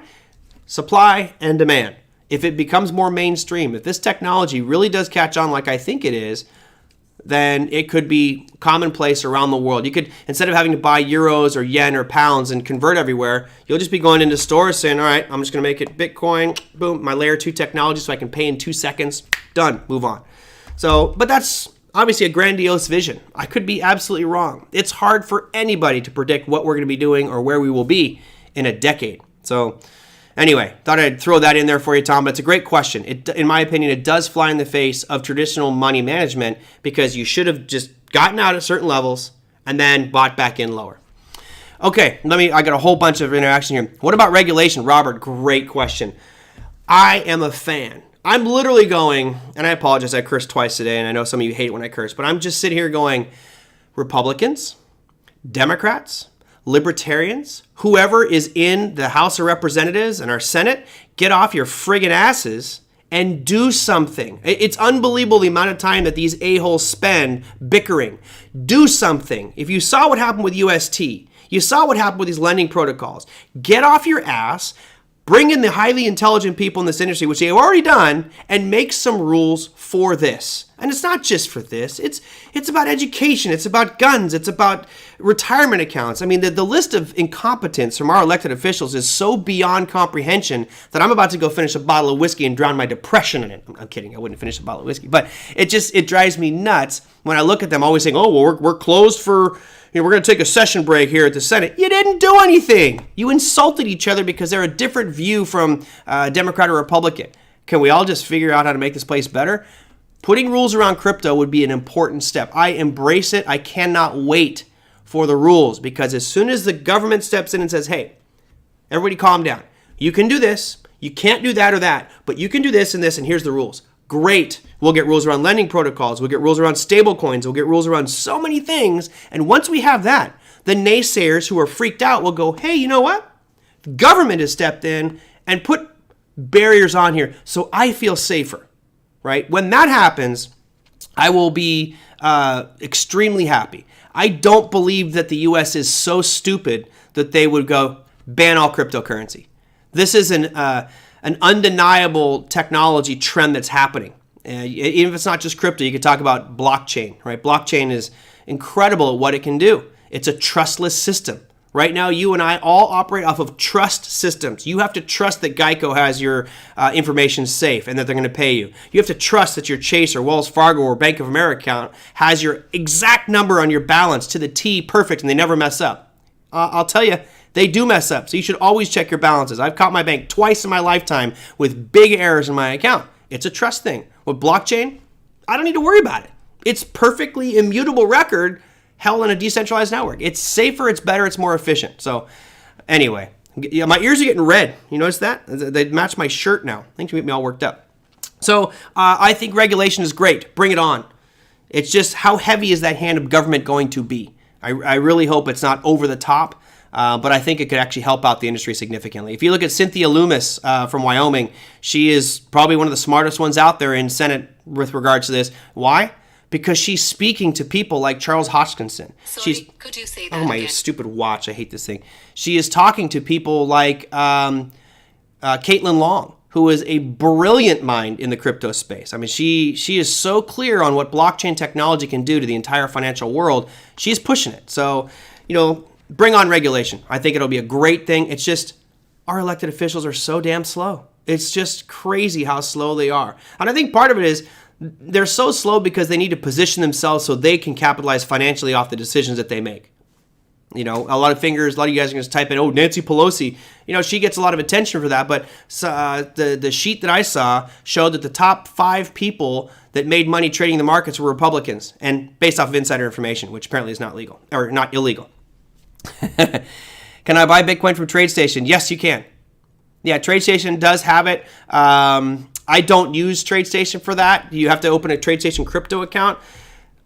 Supply and demand. If it becomes more mainstream, if this technology really does catch on like I think it is, then it could be commonplace around the world. You could, instead of having to buy euros or yen or pounds and convert everywhere, you'll just be going into stores saying, all right, I'm just going to make it Bitcoin, boom, my layer 2 technology so I can pay in 2 seconds, done, move on. So, but that's obviously a grandiose vision. I could be absolutely wrong. It's hard for anybody to predict what we're going to be doing or where we will be in a decade. So anyway, thought I'd throw that in there for you, Tom, but it's a great question. In my opinion, it does fly in the face of traditional money management because you should have just gotten out at certain levels and then bought back in lower. Okay, I got a whole bunch of interaction here. What about regulation? Robert, great question. I am a fan. I'm literally going, and I apologize, I cursed twice today, and I know some of you hate when I curse, but I'm just sitting here going, Republicans, Democrats, Libertarians, whoever is in the House of Representatives and our Senate, get off your friggin' asses and do something. It's unbelievable the amount of time that these a-holes spend bickering. Do something. If you saw what happened with UST, you saw what happened with these lending protocols. Get off your ass. Bring in the highly intelligent people in this industry, which they have already done, and make some rules for this. And it's not just for this. It's about education. It's about guns. It's about retirement accounts. I mean, the list of incompetence from our elected officials is so beyond comprehension that I'm about to go finish a bottle of whiskey and drown my depression in it. I'm kidding. I wouldn't finish a bottle of whiskey. But it drives me nuts when I look at them always saying, oh, well, we're closed for... we're going to take a session break here at the Senate. You didn't do anything. You insulted each other because they're a different view from Democrat or Republican. Can we all just figure out how to make this place better? Putting rules around crypto would be an important step. I embrace it. I cannot wait for the rules because as soon as the government steps in and says, hey, everybody calm down. You can do this. You can't do that or that, but you can do this, and here's the rules. Great. We'll get rules around lending protocols. We'll get rules around stable coins. We'll get rules around so many things. And once we have that, the naysayers who are freaked out will go, hey, you know what? The government has stepped in and put barriers on here so I feel safer, right? When that happens, I will be extremely happy. I don't believe that the U.S. is so stupid that they would go ban all cryptocurrency. This is an undeniable technology trend that's happening. Even if it's not just crypto, you could talk about blockchain, right? Blockchain is incredible at what it can do. It's a trustless system. Right now, you and I all operate off of trust systems. You have to trust that Geico has your information safe and that they're going to pay you. You have to trust that your Chase or Wells Fargo or Bank of America account has your exact number on your balance to the T perfect and they never mess up. I'll tell you, they do mess up. So you should always check your balances. I've caught my bank twice in my lifetime with big errors in my account. It's a trust thing. With blockchain, I don't need to worry about it. It's perfectly immutable record held in a decentralized network. It's safer, it's better, it's more efficient. So anyway, my ears are getting red. You notice that? They match my shirt now. I think you make me all worked up. So I think regulation is great. Bring it on. It's just how heavy is that hand of government going to be? I really hope it's not over the top. But I think it could actually help out the industry significantly. If you look at Cynthia Loomis from Wyoming, she is probably one of the smartest ones out there in Senate with regards to this. Why? Because she's speaking to people like Charles Hoskinson. Could you say that Oh, my again? stupid watch. I hate this thing. She is talking to people like Caitlin Long, who is a brilliant mind in the crypto space. I mean, she is so clear on what blockchain technology can do to the entire financial world. She's pushing it. So, bring on regulation. I think it'll be a great thing. It's just our elected officials are so damn slow. It's just crazy how slow they are. And I think part of it is they're so slow because they need to position themselves so they can capitalize financially off the decisions that they make. A lot of you guys are going to type in, oh, Nancy Pelosi. She gets a lot of attention for that. But the sheet that I saw showed that the top 5 people that made money trading the markets were Republicans, and based off of insider information, which apparently is not legal or not illegal. Can I buy Bitcoin from TradeStation? Yes, you can. Yeah, TradeStation does have it. I don't use TradeStation for that. You have to open a TradeStation crypto account.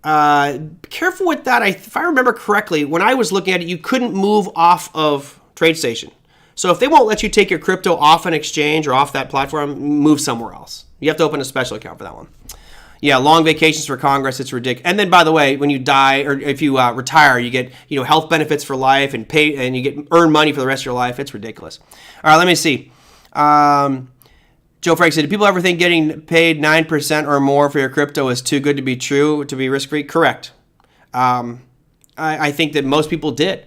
Careful with that. If I remember correctly, when I was looking at it, you couldn't move off of TradeStation. So if they won't let you take your crypto off an exchange or off that platform, move somewhere else. You have to open a special account for that one. Yeah, long vacations for Congress, it's ridiculous. And then, by the way, when you die or if you retire, you get health benefits for life and pay, and you earn money for the rest of your life. It's ridiculous. All right, let me see. Joe Frank said, do people ever think getting paid 9% or more for your crypto is too good to be true, to be risk-free? Correct. I think that most people did.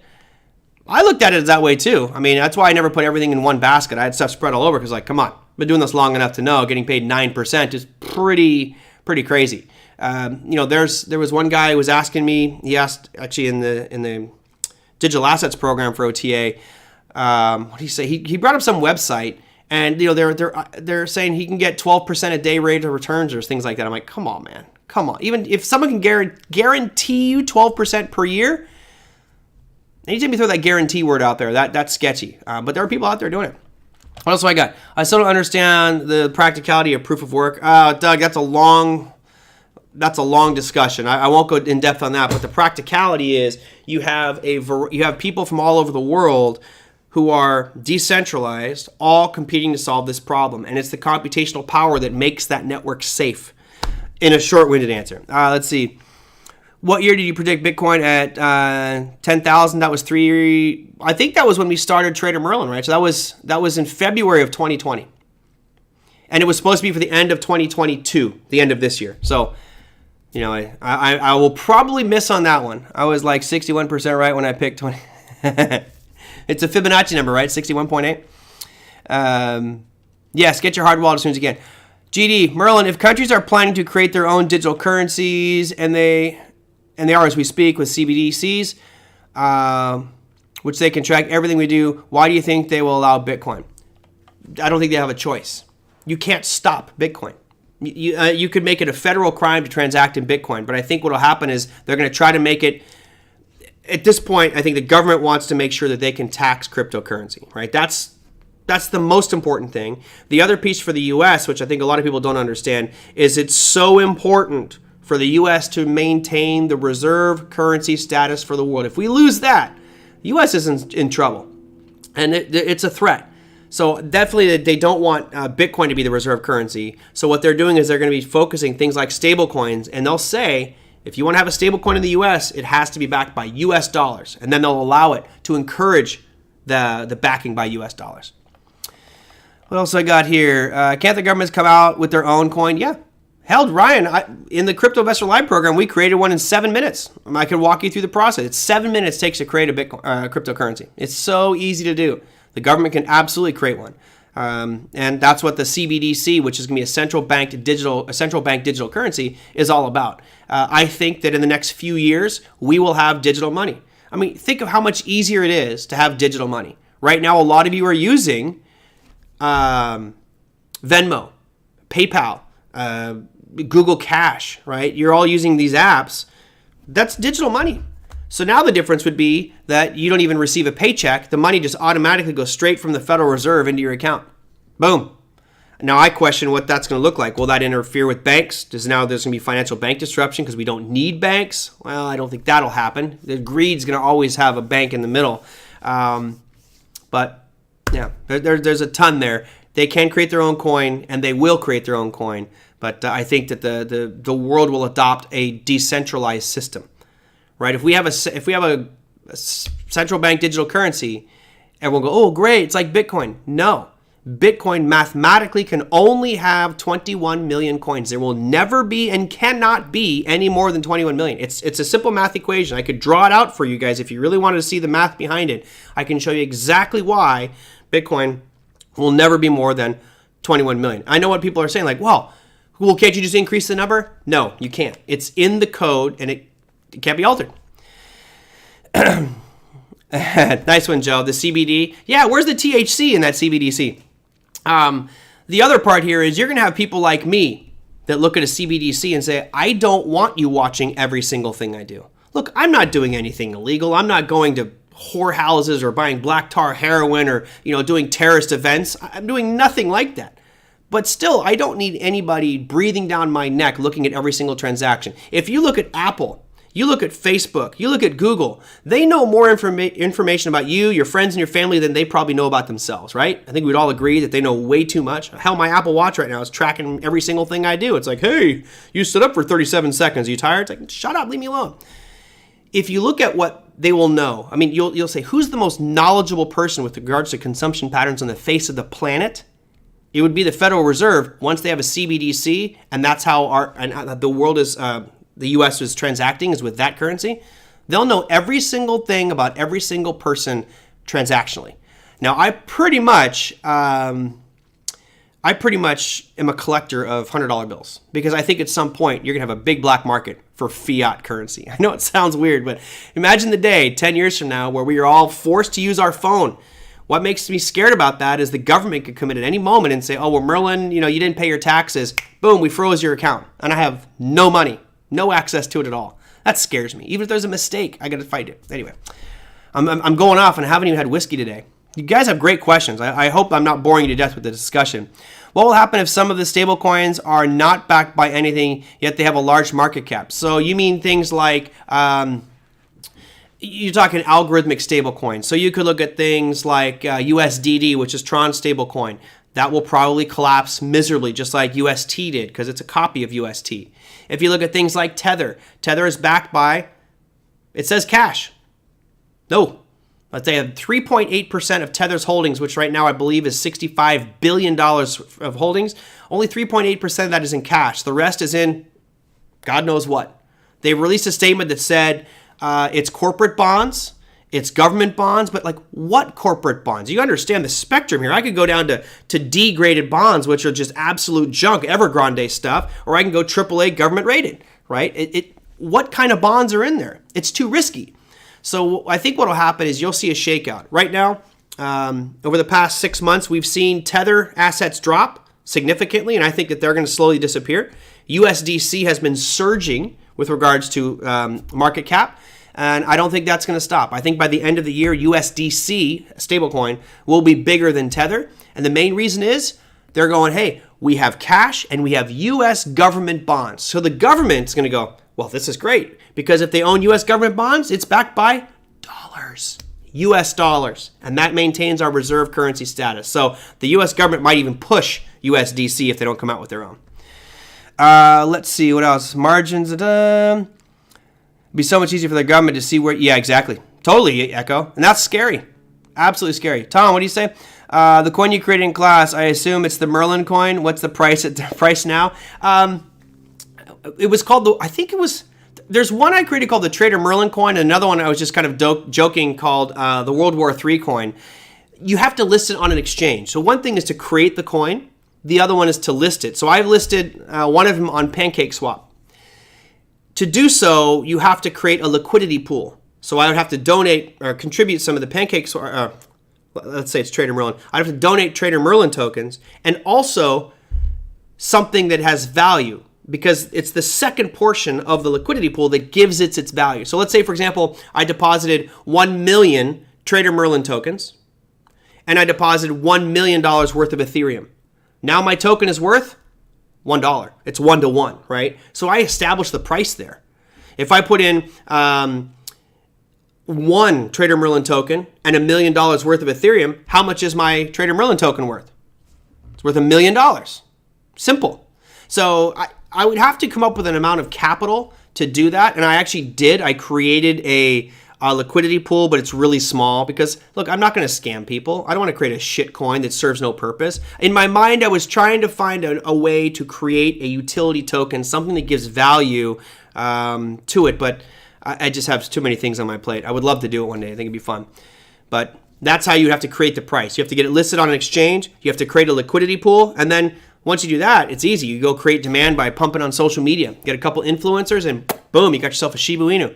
I looked at it that way too. I mean, that's why I never put everything in one basket. I had stuff spread all over because, come on, I've been doing this long enough to know getting paid 9% is pretty crazy. There was one guy who was asking me. He asked actually in the digital assets program for OTA. What did he say? He brought up some website, and they're saying he can get 12% a day rate of returns or things like that. I'm like, come on, man, come on. Even if someone can guarantee you 12% per year, anytime you throw that guarantee word out there, that's sketchy. But there are people out there doing it. What else do I got? I still don't understand the practicality of proof of work. Doug, that's a long discussion. I won't go in depth on that, but the practicality is you have people from all over the world who are decentralized, all competing to solve this problem, and it's the computational power that makes that network safe. In a short-winded answer, let's see. What year did you predict Bitcoin at 10,000? That was I think that was when we started TraderMerlin, right? So that was in February of 2020. And it was supposed to be for the end of 2022, the end of this year. So, I will probably miss on that one. I was like 61% right when I picked 20. It's a Fibonacci number, right? 61.8. Yes, get your hard wallet as soon as you can. GD, Merlin, if countries are planning to create their own digital currencies, and they are as we speak with CBDCs, which they can track everything we do, why do you think they will allow Bitcoin? I don't think they have a choice. You can't stop Bitcoin. You could make it a federal crime to transact in Bitcoin, but I think what will happen is they're going to try to make it, at this point, I think the government wants to make sure that they can tax cryptocurrency, right? That's the most important thing. The other piece for the U.S., which I think a lot of people don't understand, is it's so important for the U.S. to maintain the reserve currency status for the world. If we lose that, the U.S. is in trouble, and it's a threat. So definitely they don't want Bitcoin to be the reserve currency. So what they're doing is they're going to be focusing things like stable coins, and they'll say, if you want to have a stable coin in the U.S., it has to be backed by U.S. dollars, and then they'll allow it to encourage the backing by U.S. dollars. What else I got here? Can't the governments come out with their own coin? Yeah. Hell, Ryan, in the Crypto Investor Live program, we created one in 7 minutes. I can walk you through the process. It's 7 minutes takes to create a Bitcoin cryptocurrency. It's so easy to do. The government can absolutely create one. And that's what the CBDC, which is going to be a central bank digital currency, is all about. I think that in the next few years, we will have digital money. I mean, think of how much easier it is to have digital money. Right now, a lot of you are using Venmo, PayPal, Google Cash, right? You're all using these apps. That's digital money. So now the difference would be that you don't even receive a paycheck. The money just automatically goes straight from the Federal Reserve into your account. Boom. Now I question what that's going to look like. Will that interfere with banks? There's going to be financial bank disruption because we don't need banks? Well, I don't think that'll happen. The greed's going to always have a bank in the middle. But yeah, there's a ton there. They can create their own coin, and they will create their own coin. But I think that the world will adopt a decentralized system, right? If we have a central bank digital currency, everyone will go, oh, great, it's like Bitcoin. No. Bitcoin mathematically can only have 21 million coins. There will never be and cannot be any more than 21 million. It's a simple math equation. I could draw it out for you guys if you really wanted to see the math behind it. I can show you exactly why Bitcoin will never be more than 21 million. I know what people are saying, like, well, can't you just increase the number? No, you can't. It's in the code, and it can't be altered. Nice one, Joe. The CBD. Yeah, where's the THC in that CBDC? The other part here is you're going to have people like me that look at a CBDC and say, I don't want you watching every single thing I do. Look, I'm not doing anything illegal. I'm not going to whorehouses or buying black tar heroin or, doing terrorist events. I'm doing nothing like that. But still, I don't need anybody breathing down my neck looking at every single transaction. If you look at Apple, you look at Facebook, you look at Google, they know more information about you, your friends, and your family than they probably know about themselves, right? I think we'd all agree that they know way too much. Hell, my Apple Watch right now is tracking every single thing I do. It's like, hey, you stood up for 37 seconds. Are you tired? It's like, shut up, leave me alone. If you look at what they will know, I mean, you'll say, who's the most knowledgeable person with regards to consumption patterns on the face of the planet? It would be the Federal Reserve once they have a CBDC, and that's how the world is... the U.S. is transacting is with that currency. They'll know every single thing about every single person transactionally. Now, I pretty much am a collector of $100 bills because I think at some point you're going to have a big black market for fiat currency. I know it sounds weird, but imagine the day 10 years from now where we are all forced to use our phone. What makes me scared about that is the government could come in at any moment and say, oh, well, Merlin, you didn't pay your taxes. Boom, we froze your account. And I have no money. No access to it at all. That scares me. Even if there's a mistake, I got to fight it. Anyway, I'm going off and I haven't even had whiskey today. You guys have great questions. I hope I'm not boring you to death with the discussion. What will happen if some of the stable coins are not backed by anything, yet they have a large market cap? So you mean things like, you're talking algorithmic stable coins. So you could look at things like USDD, which is Tron's stable coin. That will probably collapse miserably, just like UST did, because it's a copy of UST. If you look at things like Tether, Tether is backed by, it says cash. No. Let's say 3.8% of Tether's holdings, which right now I believe is $65 billion of holdings. Only 3.8% of that is in cash. The rest is in God knows what. They released a statement that said it's corporate bonds, it's government bonds, but like what corporate bonds? You understand the spectrum here. I could go down to D-graded bonds, which are just absolute junk, Evergrande stuff, or I can go AAA government rated, right? What kind of bonds are in there? It's too risky. So I think what will happen is you'll see a shakeout. Right now, over the past 6 months, we've seen Tether assets drop significantly, and I think that they're going to slowly disappear. USDC has been surging with regards to market cap. And I don't think that's going to stop. I think by the end of the year, USDC, stablecoin, will be bigger than Tether. And the main reason is they're going, hey, we have cash and we have U.S. government bonds. So the government's going to go, well, this is great. Because if they own U.S. government bonds, it's backed by dollars, U.S. dollars. And that maintains our reserve currency status. So the U.S. government might even push USDC if they don't come out with their own. Let's see, what else? Margins. Be so much easier for the government to see where... Yeah, exactly. Totally, Echo. And that's scary. Absolutely scary. Tom, what do you say? The coin you created in class, I assume it's the Merlin coin. What's the price now? It was called there's one I created called the TraderMerlin coin, and another one I was just kind of joking called the World War III coin. You have to list it on an exchange. So one thing is to create the coin. The other one is to list it. So I've listed one of them on PancakeSwap. To do so, you have to create a liquidity pool. So I would have to donate or contribute some of the let's say it's TraderMerlin. I'd have to donate TraderMerlin tokens and also something that has value because it's the second portion of the liquidity pool that gives its value. So let's say, for example, I deposited 1 million TraderMerlin tokens and I deposited $1 million worth of Ethereum. Now my token is worth $1. It's 1 to 1, right? So I established the price there. If I put in one TraderMerlin token and $1 million worth of Ethereum, how much is my TraderMerlin token worth? It's worth $1 million. Simple. So I would have to come up with an amount of capital to do that. And I actually did. I created a liquidity pool, but it's really small because, look, I'm not going to scam people. I don't want to create a shit coin that serves no purpose. In my mind, I was trying to find a way to create a utility token, something that gives value to it, but I just have too many things on my plate. I would love to do it one day. I think it'd be fun. But that's how you have to create the price. You have to get it listed on an exchange. You have to create a liquidity pool. And then once you do that, it's easy. You go create demand by pumping on social media. Get a couple influencers and boom, you got yourself a Shiba Inu.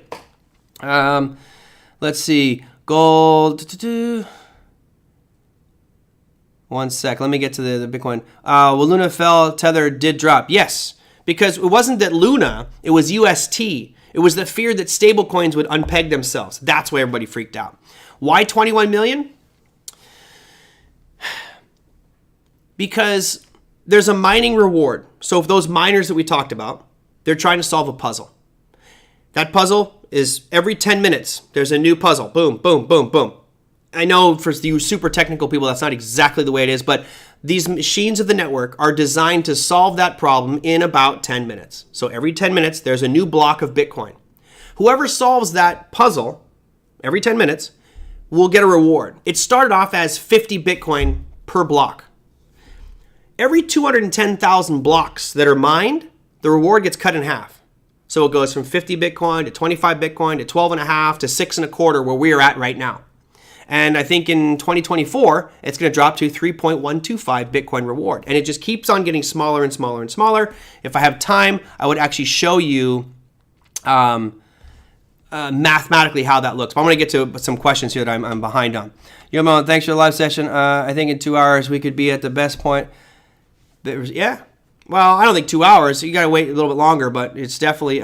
Let's see. Gold. One sec. Let me get to the Bitcoin. Well, Luna fell. Tether did drop. Yes. Because it wasn't that Luna, it was UST. It was the fear that stablecoins would unpeg themselves. That's why everybody freaked out. Why 21 million? Because there's a mining reward. So if those miners that we talked about, they're trying to solve a puzzle. That puzzle is every 10 minutes, there's a new puzzle. Boom, boom, boom, boom. I know for you super technical people, that's not exactly the way it is, but these machines of the network are designed to solve that problem in about 10 minutes. So every 10 minutes, there's a new block of Bitcoin. Whoever solves that puzzle every 10 minutes will get a reward. It started off as 50 Bitcoin per block. Every 210,000 blocks that are mined, the reward gets cut in half. So it goes from 50 Bitcoin to 25 Bitcoin to 12 and a half to 6.25, where we are at right now. And I think in 2024, it's going to drop to 3.125 Bitcoin reward. And it just keeps on getting smaller and smaller and smaller. If I have time, I would actually show you mathematically how that looks. But I'm going to get to some questions here that I'm behind on. Yo, Mo, thanks for the live session. I think in 2 hours, we could be at the best point. Yeah. Well, I don't think 2 hours. You got to wait a little bit longer, but it's definitely,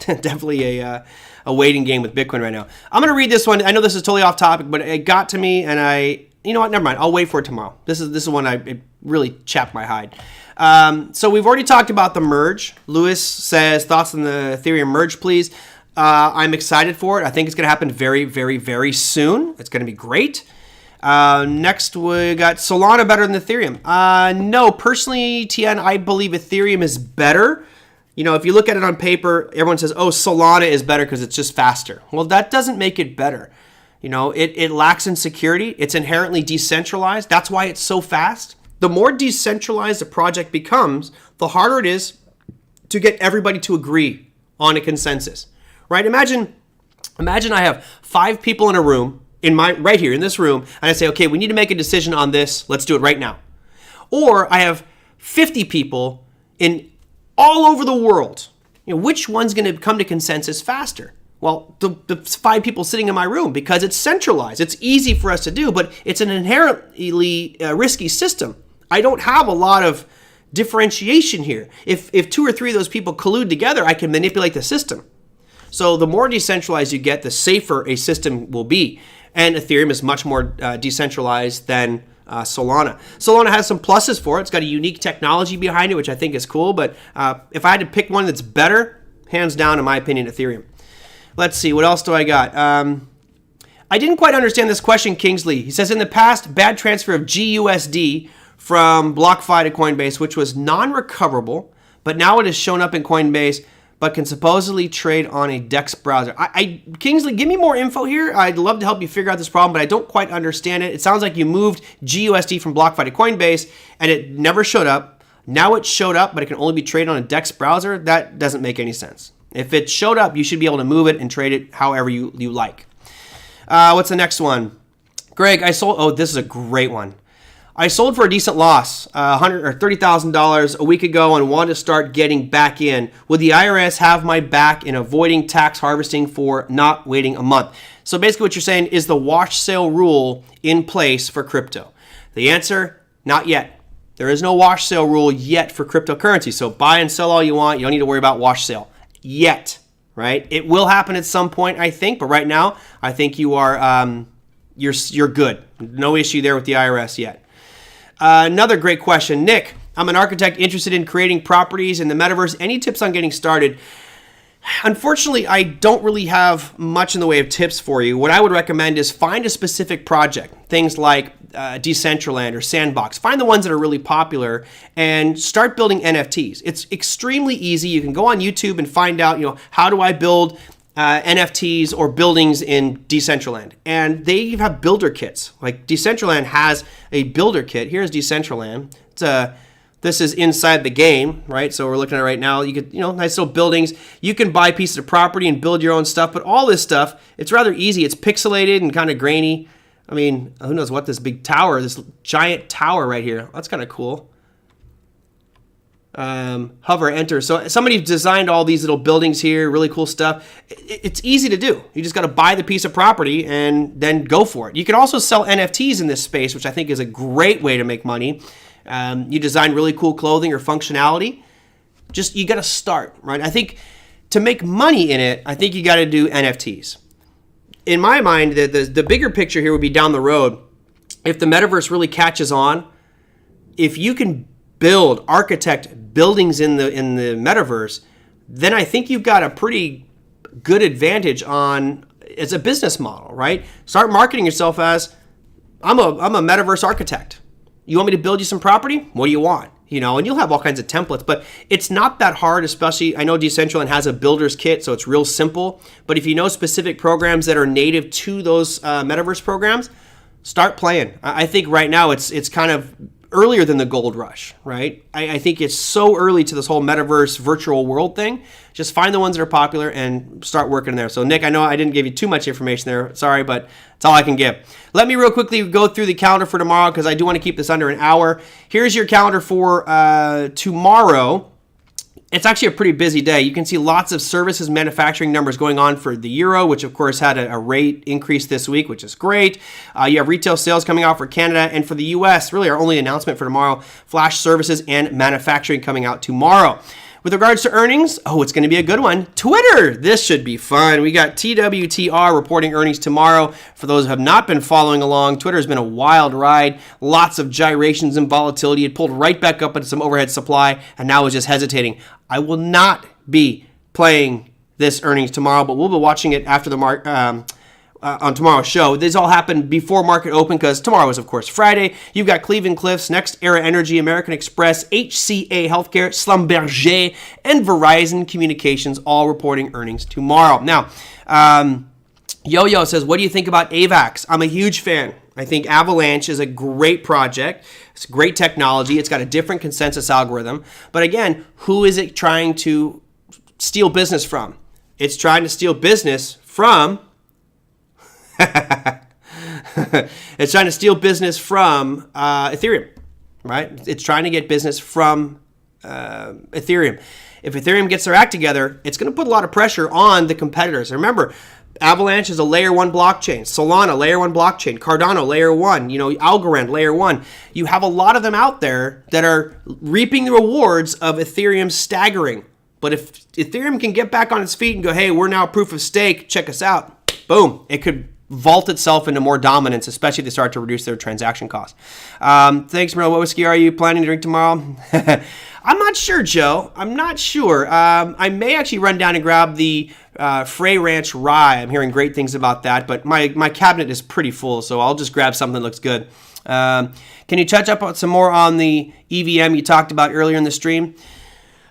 definitely a waiting game with Bitcoin right now. I'm going to read this one. I know this is totally off topic, but it got to me, and you know what? Never mind. I'll wait for it tomorrow. This is one it really chapped my hide. So we've already talked about the merge. Lewis says, thoughts on the Ethereum merge, please. I'm excited for it. I think it's going to happen very, very, very soon. It's going to be great. Next, we got Solana better than Ethereum. No, personally, Tian, I believe Ethereum is better. You know, if you look at it on paper, everyone says, oh, Solana is better because it's just faster. Well, that doesn't make it better. You know, it lacks in security. It's inherently decentralized. That's why it's so fast. The more decentralized a project becomes, the harder it is to get everybody to agree on a consensus, right? Imagine I have 5 people in a room, right here in this room, and I say, okay, we need to make a decision on this. Let's do it right now. Or I have 50 people all over the world. You know, which one's going to come to consensus faster? Well, the 5 people sitting in my room, because it's centralized. It's easy for us to do, but it's an inherently risky system. I don't have a lot of differentiation here. If 2 or 3 of those people collude together, I can manipulate the system. So the more decentralized you get, the safer a system will be. And Ethereum is much more decentralized than Solana. Solana has some pluses for it. It's got a unique technology behind it, which I think is cool. But if I had to pick one that's better, hands down, in my opinion, Ethereum. Let's see. What else do I got? I didn't quite understand this question, Kingsley. He says, in the past, bad transfer of GUSD from BlockFi to Coinbase, which was non-recoverable, but now it has shown up in Coinbase, but can supposedly trade on a DEX browser. Kingsley, give me more info here. I'd love to help you figure out this problem, but I don't quite understand it. It sounds like you moved GUSD from BlockFi to Coinbase, and it never showed up. Now it showed up, but it can only be traded on a DEX browser. That doesn't make any sense. If it showed up, you should be able to move it and trade it however you like. What's the next one? Greg, I sold. Oh, this is a great one. I sold for a decent loss, $100 or $30,000 a week ago, and want to start getting back in. Would the IRS have my back in avoiding tax harvesting for not waiting a month? So basically what you're saying is the wash sale rule in place for crypto. The answer, not yet. There is no wash sale rule yet for cryptocurrency. So buy and sell all you want. You don't need to worry about wash sale yet, right? It will happen at some point, I think. But right now, I think you are you're good. No issue there with the IRS yet. Another great question. Nick, I'm an architect interested in creating properties in the metaverse. Any tips on getting started? Unfortunately, I don't really have much in the way of tips for you. What I would recommend is find a specific project, things like Decentraland or Sandbox. Find the ones that are really popular and start building NFTs. It's extremely easy. You can go on YouTube and find out, how do I build NFTs or buildings in Decentraland. And they have builder kits. Like Decentraland has a builder kit. Here's Decentraland. This is inside the game, right? So we're looking at it right now. You could, nice little buildings. You can buy pieces of property and build your own stuff, but all this stuff, it's rather easy. It's pixelated and kind of grainy. I mean, who knows what this big tower, this giant tower right here. That's kind of cool. Hover, enter. So somebody designed all these little buildings here, really cool stuff. It's easy to do. You just got to buy the piece of property and then go for it. You can also sell NFTs in this space, which I think is a great way to make money. You design really cool clothing or functionality. You got to start, right? I think to make money in it, I think you got to do NFTs. In my mind, the bigger picture here would be down the road. If the metaverse really catches on, if you can architect buildings in the metaverse, then I think you've got a pretty good advantage as a business model, right? Start marketing yourself as, I'm a metaverse architect. You want me to build you some property? What do you want? And you'll have all kinds of templates, but it's not that hard, especially, I know Decentraland has a builder's kit, so it's real simple. But if you know specific programs that are native to those metaverse programs, start playing. I think right now it's kind of earlier than the gold rush, right? I think it's so early to this whole metaverse virtual world thing. Just find the ones that are popular and start working there. So Nick, I know I didn't give you too much information there. Sorry, but that's all I can give. Let me real quickly go through the calendar for tomorrow because I do want to keep this under an hour. Here's your calendar for tomorrow. It's actually a pretty busy day. You can see lots of services manufacturing numbers going on for the euro, which of course had a rate increase this week, which is great. You have retail sales coming out for Canada, and for the US, really our only announcement for tomorrow, flash services and manufacturing coming out tomorrow. With regards to earnings, it's going to be a good one. Twitter, this should be fun. We got TWTR reporting earnings tomorrow. For those who have not been following along, Twitter has been a wild ride. Lots of gyrations and volatility. It pulled right back up into some overhead supply and now is just hesitating. I will not be playing this earnings tomorrow, but we'll be watching it after the on tomorrow's show. This all happened before market open because tomorrow is, of course, Friday. You've got Cleveland-Cliffs, Next Era Energy, American Express, HCA Healthcare, Schlumberger, and Verizon Communications all reporting earnings tomorrow. Now, Yo-Yo says, what do you think about Avax? I'm a huge fan. I think Avalanche is a great project. It's great technology. It's got a different consensus algorithm. But again, who is it trying to steal business from? It's trying to steal business from it's trying to steal business from Ethereum, right? It's trying to get business from Ethereum. If Ethereum gets their act together, it's going to put a lot of pressure on the competitors. And remember, Avalanche is a layer 1 blockchain. Solana, layer 1 blockchain. Cardano, layer 1. Algorand, layer 1. You have a lot of them out there that are reaping the rewards of Ethereum staggering. But if Ethereum can get back on its feet and go, hey, we're now proof of stake, check us out, boom, it could vault itself into more dominance, especially if they start to reduce their transaction costs. Thanks, Merlin. What whiskey are you planning to drink tomorrow? I'm not sure, Joe. I'm not sure. I may actually run down and grab the Frey Ranch Rye. I'm hearing great things about that, but my cabinet is pretty full, so I'll just grab something that looks good. Can you touch up on some more on the EVM you talked about earlier in the stream?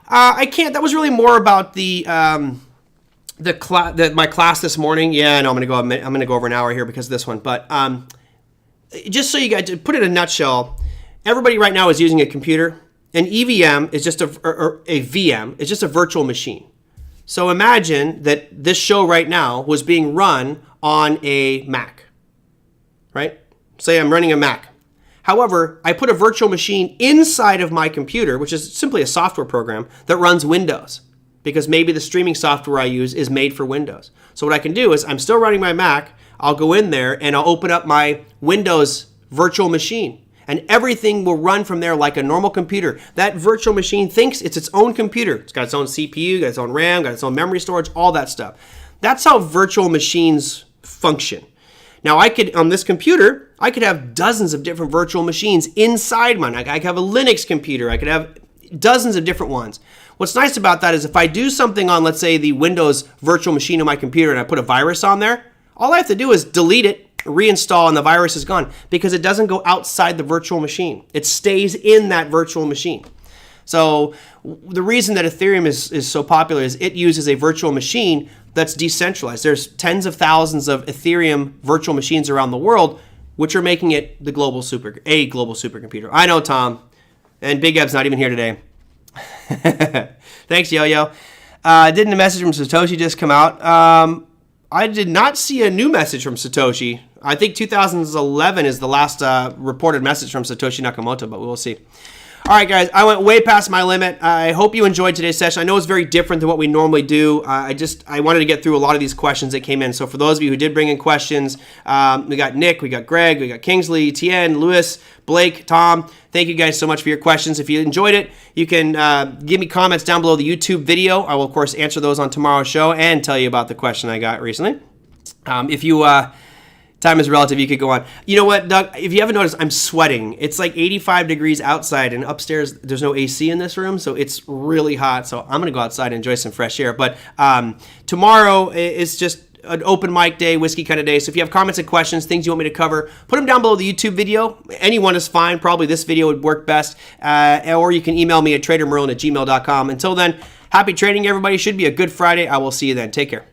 I can't. That was really more about my class this morning. Yeah, no, I'm gonna go over an hour here because of this one. But just so you guys put it in a nutshell, everybody right now is using a computer. An EVM is just a VM. It's just a virtual machine. So imagine that this show right now was being run on a Mac, right? Say I'm running a Mac. However, I put a virtual machine inside of my computer, which is simply a software program that runs Windows, because maybe the streaming software I use is made for Windows. So what I can do is I'm still running my Mac. I'll go in there and I'll open up my Windows virtual machine, and everything will run from there like a normal computer. That virtual machine thinks it's its own computer. It's got its own CPU, got its own RAM, got its own memory storage, all that stuff. That's how virtual machines function. Now, on this computer, I could have dozens of different virtual machines inside mine. I could have a Linux computer. I could have dozens of different ones. What's nice about that is if I do something on, let's say, the Windows virtual machine on my computer and I put a virus on there, all I have to do is delete it, reinstall, and the virus is gone because it doesn't go outside the virtual machine. It stays in that virtual machine. So the reason that Ethereum is so popular is it uses a virtual machine that's decentralized. There's tens of thousands of Ethereum virtual machines around the world, which are making it a global supercomputer. I know, Tom, and Big Eb's not even here today. Thanks, Yo-Yo. Didn't the message from Satoshi just come out? I did not see a new message from Satoshi. I think 2011 is the last reported message from Satoshi Nakamoto, but we will see. All right, guys, I went way past my limit. I hope you enjoyed today's session. I know it's very different than what we normally do. I wanted to get through a lot of these questions that came in. So for those of you who did bring in questions, we got Nick, we got Greg, we got Kingsley, Tien, Lewis, Blake, Tom. Thank you guys so much for your questions. If you enjoyed it, you can give me comments down below the YouTube video. I will, of course, answer those on tomorrow's show and tell you about the question I got recently. If you... time is relative. You could go on. You know what, Doug? If you haven't noticed, I'm sweating. It's like 85 degrees outside, and upstairs there's no AC in this room, so it's really hot. So I'm gonna go outside and enjoy some fresh air. But tomorrow is just an open mic day, whiskey kind of day. So if you have comments and questions, things you want me to cover, put them down below the YouTube video. Anyone is fine. Probably this video would work best. Or you can email me at TraderMerlin@gmail.com. Until then, happy trading, everybody. Should be a good Friday. I will see you then. Take care.